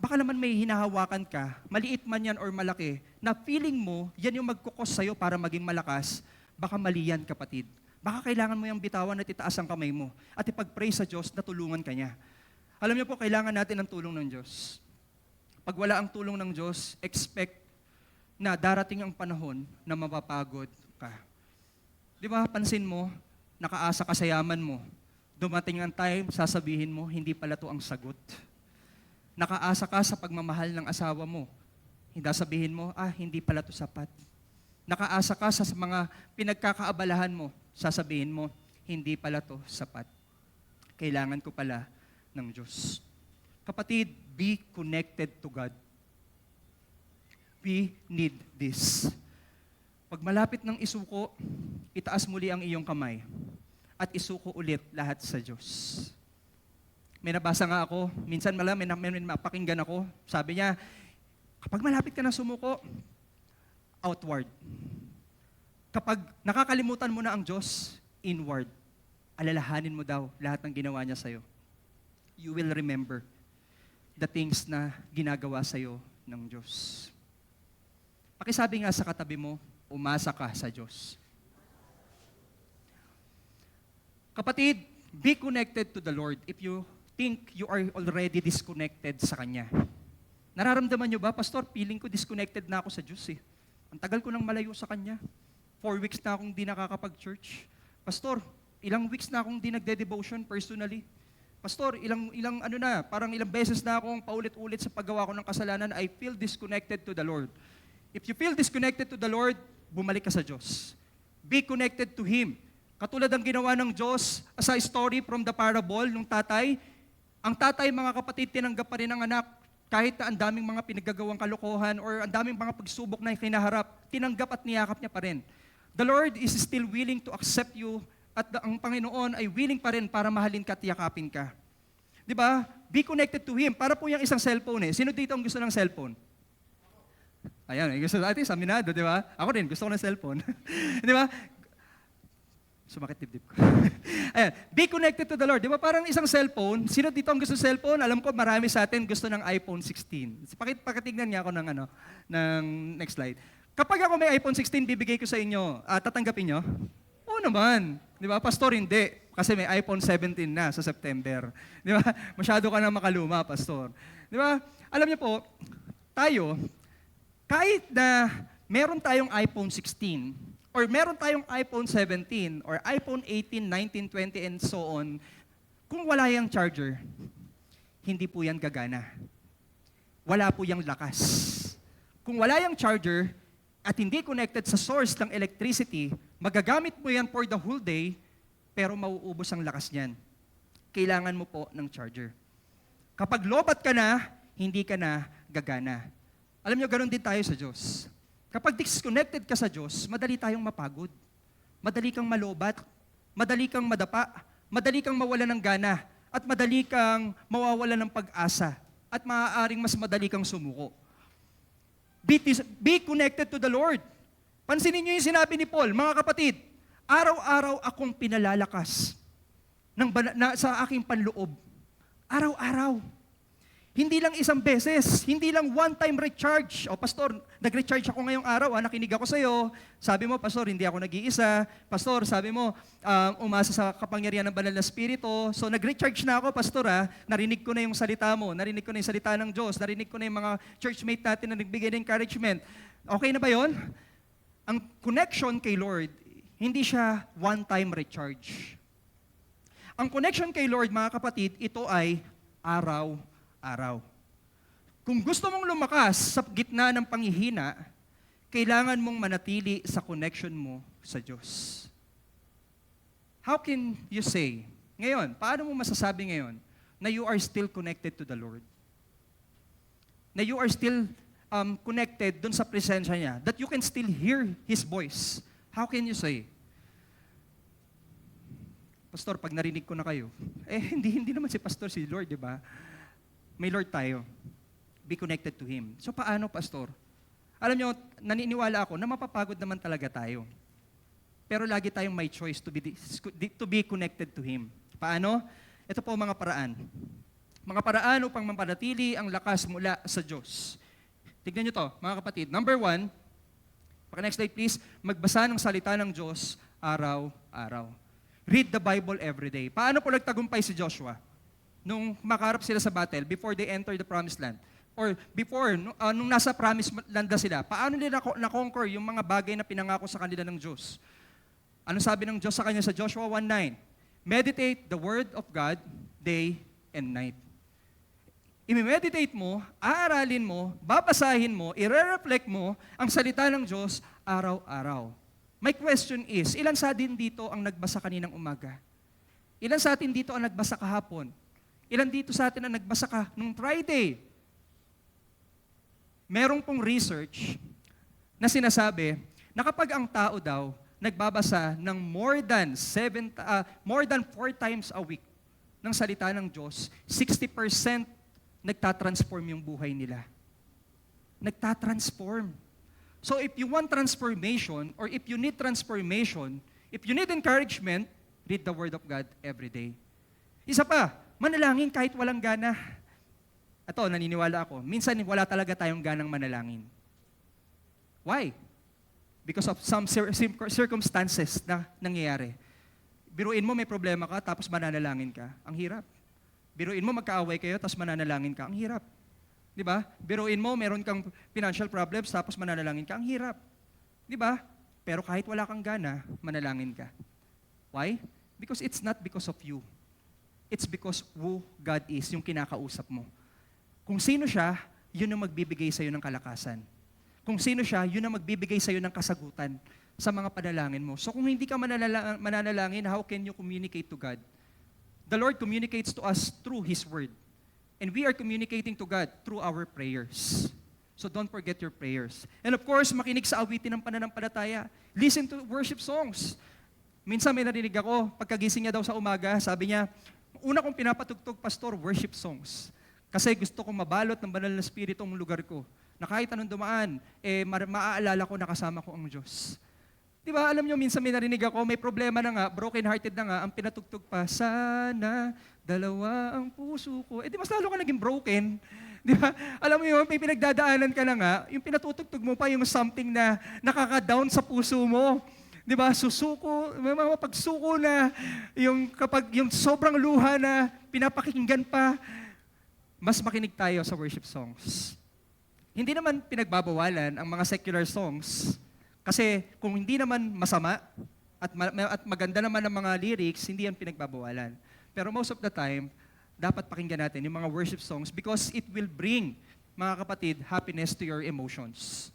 Baka naman may hinahawakan ka, maliit man yan or malaki, na feeling mo, yan yung magkukos sa'yo para maging malakas. Baka mali yan, kapatid. Baka kailangan mo yung bitawan at itaas ang kamay mo at ipag-pray sa Diyos na tulungan ka niya. Alam niyo po, kailangan natin ng tulong ng Diyos. Pag wala ang tulong ng Diyos, expect na darating ang panahon na mapapagod ka. Di ba, pansin mo, nakaasa ka sa yaman mo. Dumating ang time, sasabihin mo, hindi pala to ang sagot. Nakaasa ka sa pagmamahal ng asawa mo. Hindi sabihin mo, hindi pala to sapat. Nakaasa ka sa mga pinagkakaabalahan mo. Sasabihin mo, hindi pala to sapat. Kailangan ko pala ng Diyos. Kapatid, be connected to God. We need this. Pag malapit ng isuko, itaas muli ang iyong kamay at isuko ulit lahat sa Diyos. May nabasa nga ako, minsan may mapakinggan ako, sabi niya, kapag malapit ka na sumuko, outward. Kapag nakakalimutan mo na ang Diyos, inward. Alalahanin mo daw lahat ng ginawa niya sa'yo. You will remember the things na ginagawa sa'yo ng Diyos. Pakisabi nga sa katabi mo, umasa ka sa Diyos. Kapatid, be connected to the Lord if you think you are already disconnected sa Kanya. Nararamdaman niyo ba, Pastor, feeling ko disconnected na ako sa Diyos eh. Ang tagal ko nang malayo sa Kanya. 4 weeks na akong di nakakapag-church. Pastor, ilang weeks na akong di nagde-devotion personally. Pastor, parang ilang beses na akong paulit-ulit sa paggawa ko ng kasalanan, I feel disconnected to the Lord. If you feel disconnected to the Lord, bumalik ka sa Diyos. Be connected to Him. Katulad ang ginawa ng Diyos sa story from the parable ng tatay, ang tatay, mga kapatid, tinanggap pa rin ang anak kahit na ang daming mga pinaggagawang kalokohan or ang daming mga pagsubok na kinaharap, tinanggap at niyakap niya pa rin. The Lord is still willing to accept you at ang Panginoon ay willing pa rin para mahalin ka at yakapin ka. Di ba? Be connected to Him. Para po yung isang cellphone eh. Sino dito ang gusto ng cellphone? Ayan, gusto natin, saminado, di ba? Ako rin, gusto ko ng cellphone. Di ba? Sumakit dibdib ko. Ayan, be connected to the Lord. Di ba parang isang cellphone, sino dito ang gusto ng cellphone? Alam ko marami sa atin gusto ng iPhone 16. Pakitignan niya ako ng next slide. Kapag ako may iPhone 16, bibigay ko sa inyo, tatanggapin nyo? Oo naman. Di ba? Pastor, hindi. Kasi may iPhone 17 na sa September. Di ba? Masyado ka na makaluma, Pastor. Di ba? Alam niyo po, tayo, kahit na meron tayong iPhone 16, or meron tayong iPhone 17, or iPhone 18, 19, 20, and so on, kung wala yung charger, hindi po yan gagana. Wala po yung lakas. Kung wala yung charger, at hindi connected sa source ng electricity, magagamit mo yan for the whole day, pero mauubos ang lakas niyan. Kailangan mo po ng charger. Kapag lobat ka na, hindi ka na gagana. Alam niyo, ganoon din tayo sa Diyos. Kapag disconnected ka sa Diyos, madali tayong mapagod. Madali kang malobat, madali kang madapa, madali kang mawala ng gana, at madali kang mawawala ng pag-asa, at maaaring mas madali kang sumuko. Be connected to the Lord. Pansinin niyo yung sinabi ni Paul, mga kapatid, araw-araw akong pinalalakas sa aking panloob. Araw-araw. Hindi lang isang beses, hindi lang one-time recharge. O Pastor, nag-recharge ako ngayong araw, nakinig ako sa'yo. Sabi mo, Pastor, hindi ako nag-iisa. Pastor, sabi mo, umasa sa kapangyarihan ng banal na Espiritu. So nag-recharge na ako, Pastor. Narinig ko na yung salita mo, narinig ko na yung salita ng Diyos, narinig ko na yung mga churchmate natin na nagbigay ng encouragement. Okay na ba yon? Ang connection kay Lord, hindi siya one-time recharge. Ang connection kay Lord, mga kapatid, ito ay araw-araw. Kung gusto mong lumakas sa gitna ng panghihina, kailangan mong manatili sa connection mo sa Diyos. How can you say, ngayon, paano mo masasabi ngayon na you are still connected to the Lord? Na you are still connected dun sa presensya niya, that you can still hear His voice. How can you say? Pastor, pag narinig ko na kayo, hindi naman si Pastor, si Lord, di ba? May Lord tayo. Be connected to Him. So paano, Pastor? Alam nyo, naniniwala ako na mapapagod naman talaga tayo. Pero lagi tayong may choice to be connected to Him. Paano? Ito po mga paraan. Mga paraan upang mapanatili ang lakas mula sa Diyos. Tignan nyo to, mga kapatid. Number 1, next slide please, magbasa ng salita ng Diyos araw-araw. Read the Bible every day. Paano po nagtagumpay si Joshua? nung makarap sila sa battle before they enter the promised land. Or before, nung nasa promised land na sila, paano nila na-conquer yung mga bagay na pinangako sa kanila ng Diyos? Ano sabi ng Diyos sa kanya sa Joshua 1:9? Meditate the word of God day and night. I-meditate mo, aaralin mo, babasahin mo, i-reflect mo ang salita ng Diyos araw-araw. My question is, ilan sa atin dito ang nagbasa kaninang umaga? Ilan sa atin dito ang nagbasa kahapon? Ilan dito sa atin ang nagbasa nung Friday? Merong pong research na sinasabi na kapag ang tao daw nagbabasa ng more than 4 times a week ng salita ng Diyos, 60% nagtatransform yung buhay nila. Nagtatransform. So if you want transformation, or if you need transformation, if you need encouragement, read the Word of God every day. Isa pa, manalangin kahit walang gana. Ito, naniniwala ako, minsan wala talaga tayong ganang manalangin. Why? Because of some circumstances na nangyayari. Biruin mo may problema ka, tapos mananalangin ka. Ang hirap. Biruin mo magkaaway kayo, tapos mananalangin ka. Ang hirap. Di ba? Biruin mo meron kang financial problems, tapos mananalangin ka. Ang hirap. Di ba? Pero kahit wala kang gana, manalangin ka. Why? Because it's not because of you. It's because who God is, yung kinakausap mo. Kung sino siya, yun ang magbibigay sa'yo ng kalakasan. Kung sino siya, yun ang magbibigay sa'yo ng kasagutan sa mga panalangin mo. So kung hindi ka mananalangin, how can you communicate to God? The Lord communicates to us through His Word. And we are communicating to God through our prayers. So don't forget your prayers. And of course, makinig sa awitin ng pananampalataya. Listen to worship songs. Minsan may narinig ako, pagkagising niya daw sa umaga, sabi niya, una kong pinapatugtog, Pastor, worship songs. Kasi gusto kong mabalot ng banal na spirito ang lugar ko. Na kahit anong dumaan, maaalala ko na kasama ko ang Diyos. Di ba, alam nyo, minsan may narinig ako, may problema na nga, broken-hearted na nga, ang pinatugtog pa, sana dalawa ang puso ko. Di mas lalo ka naging broken. Di ba? Alam mo yun, may pinagdadaanan ka na nga, yung pinatutugtog mo pa yung something na nakaka-down sa puso mo. Di ba? Susuko, may mga pagsuko na, kapag yung sobrang luha na pinapakinggan pa, mas makinig tayo sa worship songs. Hindi naman pinagbabawalan ang mga secular songs, kasi kung hindi naman masama at maganda naman ang mga lyrics, hindi yan pinagbabawalan. Pero most of the time, dapat pakinggan natin yung mga worship songs because it will bring, mga kapatid, happiness to your emotions.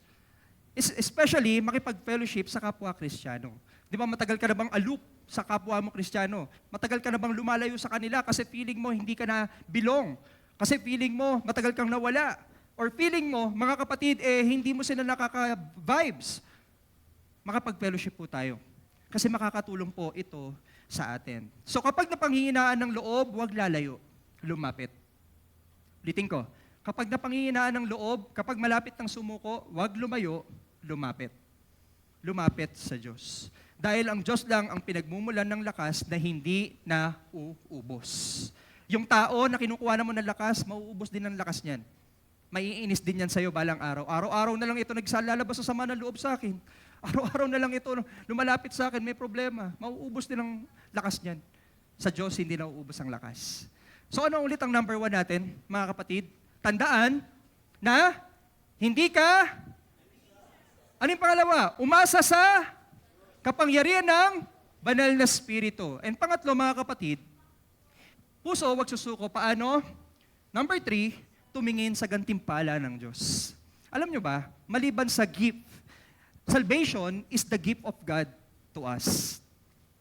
Especially, makipag-fellowship sa kapwa Kristiyano. Di ba matagal ka na bang aloof sa kapwa mo Kristiyano? Matagal ka na bang lumalayo sa kanila kasi feeling mo hindi ka na belong? Kasi feeling mo matagal kang nawala? Or feeling mo, mga kapatid, hindi mo sila nakaka-vibes? Makapag-fellowship po tayo. Kasi makakatulong po ito sa atin. So kapag napanghihinaan ng loob, huwag lalayo. Lumapit. Ulitin ko. Kapag napanghihinaan ng loob, kapag malapit ng sumuko, huwag lumayo, lumapit. Lumapit sa Diyos. Dahil ang Diyos lang ang pinagmumulan ng lakas na hindi na uubos. Yung tao na kinukuha mo ng lakas, mauubos din ang lakas niyan. Maiinis din yan sa'yo balang araw. Araw-araw na lang ito nagsalalabas sa sama ng loob sa akin. Araw-araw na lang ito lumalapit sa akin, may problema. Mauubos din ang lakas niyan. Sa Diyos, hindi na uubos ang lakas. So ano ulit ang number 1 natin, mga kapatid? Tandaan na hindi ka, ano yung pangalawa? Umasa sa kapangyarihan ng banal na spirito. And pangatlo, mga kapatid, puso, wag susuko. Paano? Number 3, tumingin sa gantimpala ng Diyos. Alam nyo ba, maliban sa gift, salvation is the gift of God to us.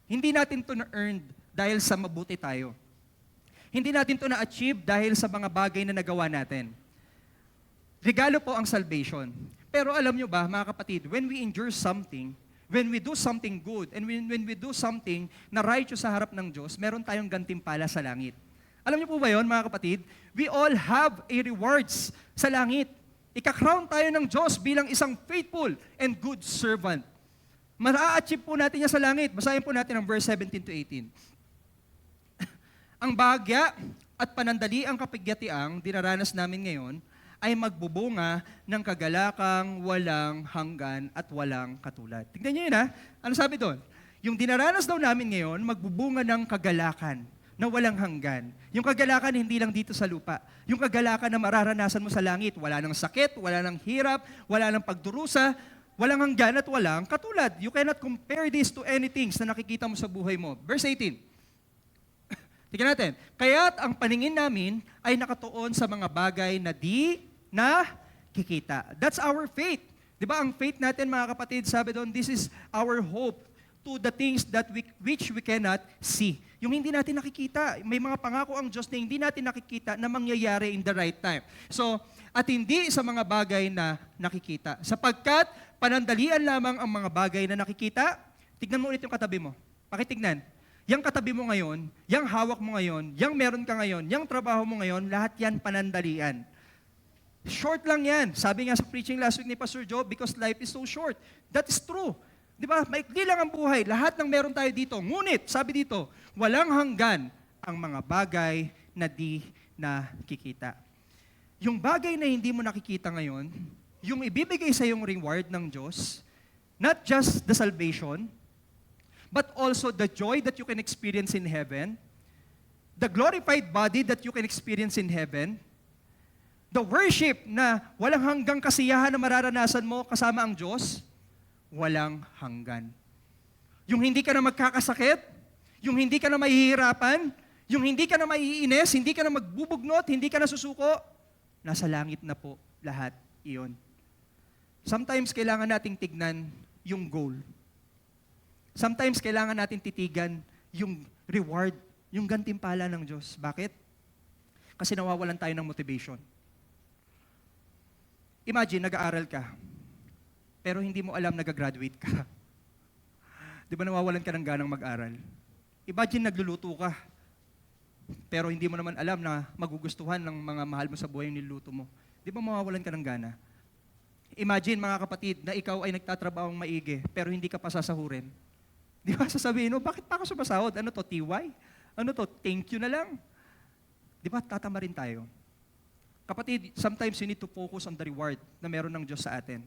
Hindi natin ito na-earned dahil sa mabuti tayo. Hindi natin ito na-achieve dahil sa mga bagay na nagawa natin. Regalo po ang salvation. Pero alam nyo ba, mga kapatid, when we endure something, when we do something good, and when we do something na righteous sa harap ng Diyos, meron tayong gantimpala sa langit. Alam niyo po ba yon, mga kapatid? We all have a rewards sa langit. Ika-crown tayo ng Diyos bilang isang faithful and good servant. Ma-achieve po natin yan sa langit. Basahin po natin ang verse 17 to 18. Ang bagya at panandali ang kapigyatiang dinaranas namin ngayon ay magbubunga ng kagalakang walang hanggan at walang katulad. Tignan niyo yun ha. Ano sabi doon? Yung dinaranas daw namin ngayon, magbubunga ng kagalakan. na walang hanggan. Yung kagalakan hindi lang dito sa lupa. Yung kagalakan na mararanasan mo sa langit, wala nang sakit, wala nang hirap, wala nang pagdurusa, walang hanggan at walang katulad. You cannot compare this to anything na nakikita mo sa buhay mo. Verse 18. Tingnan natin. Kaya't ang paningin namin ay nakatuon sa mga bagay na di na kikita. That's our faith. Di ba ang faith natin mga kapatid, sabi doon, this is our hope to the things which we cannot see. Yung hindi natin nakikita. May mga pangako ang Diyos na hindi natin nakikita na mangyayari in the right time. So, at hindi sa mga bagay na nakikita. Sapagkat panandalian lamang ang mga bagay na nakikita. Tignan mo ulit yung katabi mo. Pakitignan. Yang katabi mo ngayon, yang hawak mo ngayon, yang meron ka ngayon, yang trabaho mo ngayon, lahat yan panandalian. Short lang yan. Sabi nga sa preaching last week ni Pastor Joe, because life is so short. That is true. Di ba? Maikli lang ang buhay. Lahat ng meron tayo dito. Ngunit, sabi dito, walang hanggan ang mga bagay na di nakikita. Yung bagay na hindi mo nakikita ngayon, yung ibibigay sa yung reward ng Diyos, not just the salvation, but also the joy that you can experience in heaven, the glorified body that you can experience in heaven, the worship na walang hanggang kasiyahan na mararanasan mo kasama ang Diyos, walang hanggan. Yung hindi ka na magkakasakit, yung hindi ka na mahihirapan, yung hindi ka na maiinis, hindi ka na magbubugnot, hindi ka na susuko, nasa langit na po lahat iyon. Sometimes kailangan nating tignan yung goal. Sometimes kailangan natin titigan yung reward, yung gantimpala ng Diyos. Bakit? Kasi nawawalan tayo ng motivation. Imagine, nag-aaral ka, pero hindi mo alam nag-graduate ka. Di ba nawawalan ka ng ganang mag-aral? Imagine, nagluluto ka, pero hindi mo naman alam na magugustuhan ng mga mahal mo sa buhay yung niluluto mo. Di ba mawawalan ka ng gana? Imagine, mga kapatid, na ikaw ay nagtatrabahong maigi, pero hindi ka pa sasahurin. Di ba sasabihin mo, bakit pa ako sumasahod? Ano to, TY? Ano to, thank you na lang? Di ba, tatama rin tayo. Kapatid, sometimes you need to focus on the reward na meron ng Diyos sa atin.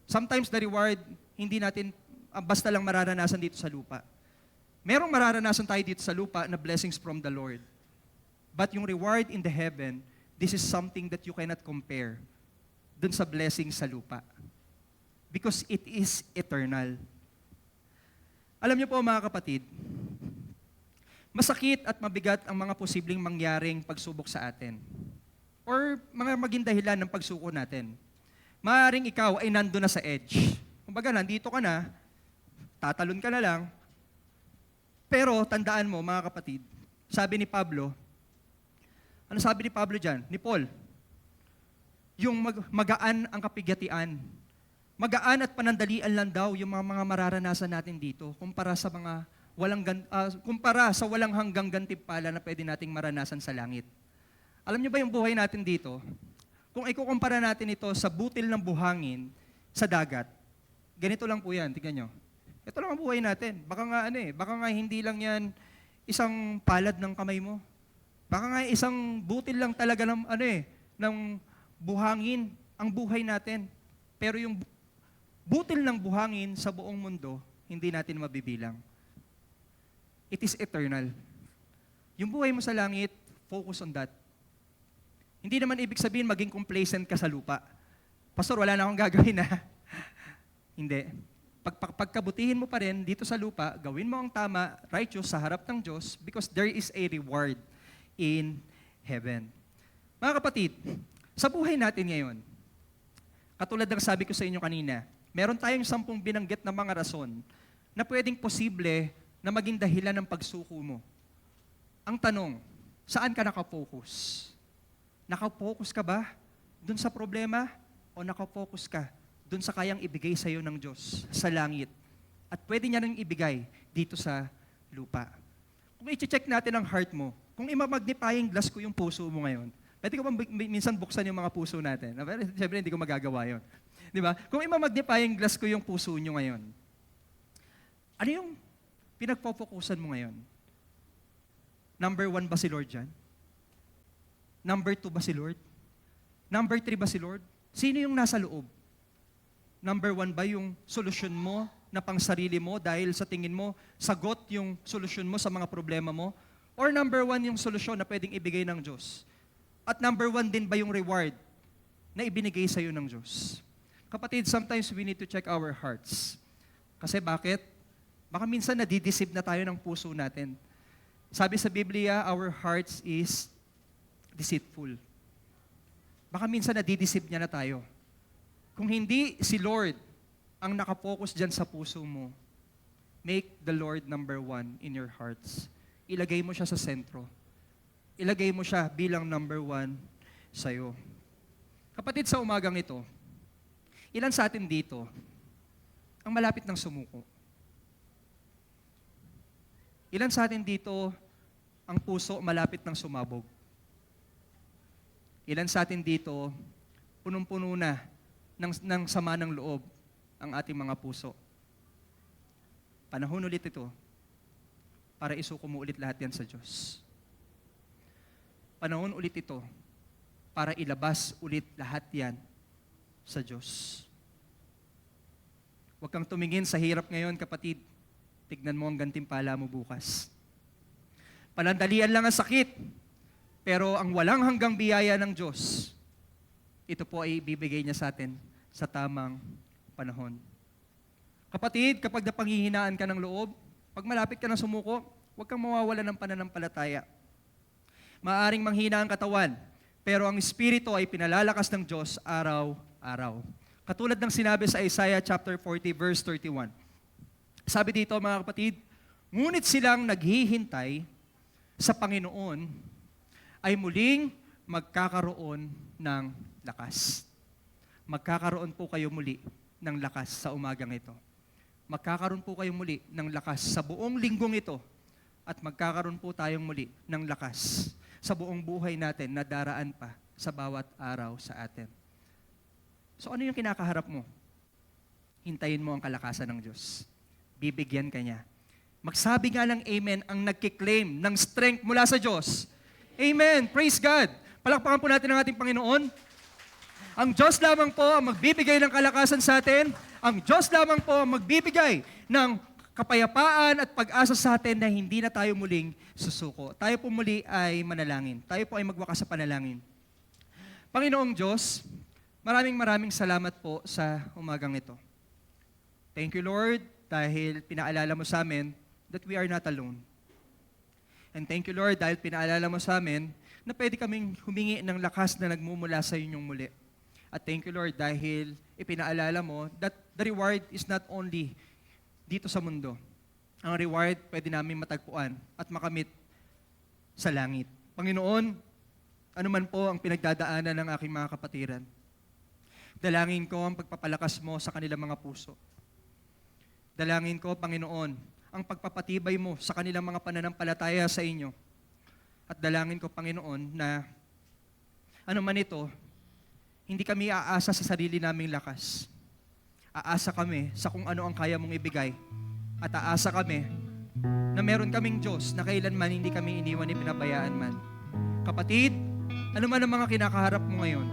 Sometimes the reward, hindi natin basta lang mararanasan dito sa lupa. Merong mararanasan tayo dito sa lupa na blessings from the Lord. But yung reward in the heaven, this is something that you cannot compare dun sa blessing sa lupa. Because it is eternal. Alam niyo po mga kapatid, masakit at mabigat ang mga posibleng mangyaring pagsubok sa atin. Or mga maging dahilan ng pagsuko natin. Maaaring ikaw ay nandun na sa edge. Kumbaga, nandito ka na, tatalon ka na lang, pero tandaan mo, mga kapatid, sabi ni Pablo, ano sabi ni Pablo dyan? Ni Paul, yung magaan ang kapighatian. Magaan at panandalian lang daw yung mga mararanasan natin dito kumpara sa walang hanggang gantimpala na pwede nating maranasan sa langit. Alam niyo ba yung buhay natin dito? Kung ikukumpara natin ito sa butil ng buhangin sa dagat, ganito lang po yan, tingnan nyo. Ito lang ang buhay natin. Baka nga hindi lang yan isang palad ng kamay mo. Baka nga isang butil lang talaga ng buhangin ang buhay natin. Pero yung butil ng buhangin sa buong mundo, hindi natin mabibilang. It is eternal. Yung buhay mo sa langit, focus on that. Hindi naman ibig sabihin maging complacent ka sa lupa. Pastor, wala na akong gagawin na. Hindi. Pagkabutihin mo pa rin dito sa lupa, gawin mo ang tama, righteous sa harap ng Diyos because there is a reward in heaven. Mga kapatid, sa buhay natin ngayon, katulad ng sabi ko sa inyo kanina, meron tayong 10 binanggit na mga rason na pwedeng posible na maging dahilan ng pagsuko mo. Ang tanong, saan ka nakafocus? Nakafocus ka ba dun sa problema o nakafocus ka dun sa kayang ibigay sa iyo ng Diyos sa langit? At pwede niya nang ibigay dito sa lupa. Kung i-check natin ang heart mo, kung imamagnifying glass ko yung puso mo ngayon, pwede ko ba minsan buksan yung mga puso natin? Siyempre, hindi ko magagawa yun. Di ba? Kung imamagnifying glass ko yung puso nyo ngayon, ano yung pinagpofokusan mo ngayon? Number 1 ba si Lord dyan? Number 2 ba si Lord? Number 3 ba si Lord? Sino yung nasa loob? Number 1 ba yung solusyon mo na pang sarili mo dahil sa tingin mo, sagot yung solusyon mo sa mga problema mo? Or number one yung solusyon na pwedeng ibigay ng Diyos? At number one din ba yung reward na ibinigay sa iyo ng Diyos? Kapatid, sometimes we need to check our hearts. Kasi bakit? Baka minsan nadideceive na tayo ng puso natin. Sabi sa Biblia, our hearts is deceitful. Baka minsan nadideceive niya na tayo. Kung hindi si Lord ang nakapokus dyan sa puso mo, make the Lord number one in your hearts. Ilagay mo siya sa sentro. Ilagay mo siya bilang number one sa'yo. Kapatid, sa umagang ito, ilan sa atin dito ang malapit ng sumuko? Ilan sa atin dito ang puso malapit ng sumabog? Ilan sa atin dito, punong-puno na ng sama ng loob ang ating mga puso? Panahon ulit ito para isuko mo ulit lahat yan sa Diyos. Panahon ulit ito para ilabas ulit lahat yan sa Diyos. Huwag kang tumingin sa hirap ngayon, kapatid. Tignan mo ang gantimpala mo bukas. Panandalian lang ang sakit, pero ang walang hanggang biyaya ng Diyos, ito po ay ibibigay niya sa atin sa tamang panahon. Kapatid, kapag napanghihinaan ka ng loob, pag malapit ka na sumuko, huwag kang mawawala ng pananampalataya. Maaring manghina ang katawan, pero ang espiritu ay pinalalakas ng Diyos araw-araw. Katulad ng sinabi sa Isaiah chapter 40 verse 31. Sabi dito, mga kapatid, ngunit silang naghihintay sa Panginoon ay muling magkakaroon ng lakas. Magkakaroon po kayo muli ng lakas sa umagang ito. Magkakaroon po kayo muli ng lakas sa buong linggong ito at magkakaroon po tayong muli ng lakas sa buong buhay natin na daraan pa sa bawat araw sa atin. So ano yung kinakaharap mo? Hintayin mo ang kalakasan ng Diyos. Bibigyan ka niya. Magsabi nga ng amen ang nagkiklaim ng strength mula sa Diyos. Amen. Praise God. Palakpakan po natin ang ating Panginoon. Ang Diyos lamang po ang magbibigay ng kalakasan sa atin. Ang Diyos lamang po ang magbibigay ng kapayapaan at pag-asa sa atin na hindi na tayo muling susuko. Tayo po muli ay manalangin. Tayo po ay magwakas sa panalangin. Panginoong Diyos, maraming salamat po sa umagang ito. Thank you, Lord, dahil pinaalala mo sa amin that we are not alone. And thank you, Lord, dahil pinaalala mo sa amin na pwede kaming humingi ng lakas na nagmumula sa inyong muli. At thank you, Lord, dahil ipinaalala mo that the reward is not only dito sa mundo. Ang reward pwede namin matagpuan at makamit sa langit. Panginoon, ano man po ang pinagdadaanan ng aking mga kapatiran, dalangin ko ang pagpapalakas mo sa kanilang mga puso. Dalangin ko, Panginoon, ang pagpapatibay mo sa kanilang mga pananampalataya sa inyo. At dalangin ko, Panginoon, na ano man ito, hindi kami aasa sa sarili naming lakas. Aasa kami sa kung ano ang kaya mong ibigay. At aasa kami na meron kaming Diyos na kailanman hindi kami iniwan ni pinabayaan man. Kapatid, ano man ang mga kinakaharap mo ngayon,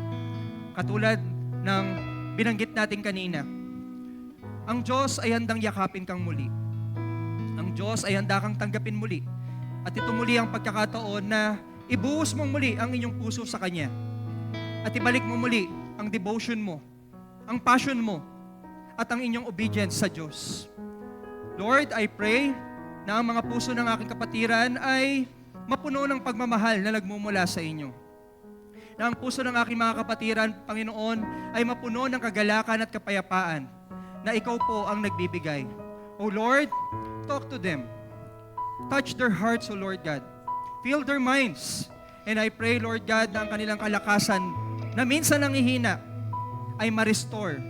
katulad ng binanggit natin kanina, ang Diyos ay handang yakapin kang muli. Ang Diyos ay handa kang tanggapin muli. At ito muli ang pagkakataon na ibuhos mong muli ang inyong puso sa Kanya. At ibalik mo muli ang devotion mo, ang passion mo, at ang inyong obedience sa Diyos. Lord, I pray na ang mga puso ng aking kapatiran ay mapuno ng pagmamahal na nagmumula sa inyo. Na ang puso ng aking mga kapatiran, Panginoon, ay mapuno ng kagalakan at kapayapaan na ikaw po ang nagbibigay. O Lord, talk to them. Touch their hearts, O Lord God. Fill their minds. And I pray, Lord God, na ang kanilang kalakasan na minsan nangihina ay ma-restore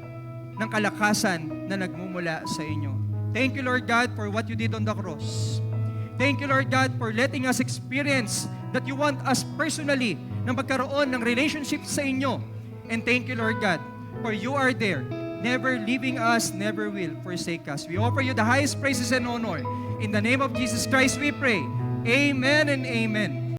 ng kalakasan na nagmumula sa inyo. Thank you, Lord God, for what you did on the cross. Thank you, Lord God, for letting us experience that you want us personally na magkaroon ng relationship sa inyo. And thank you, Lord God, for you are there, never leaving us, never will forsake us. We offer you the highest praises and honor. In the name of Jesus Christ we pray. Amen and amen.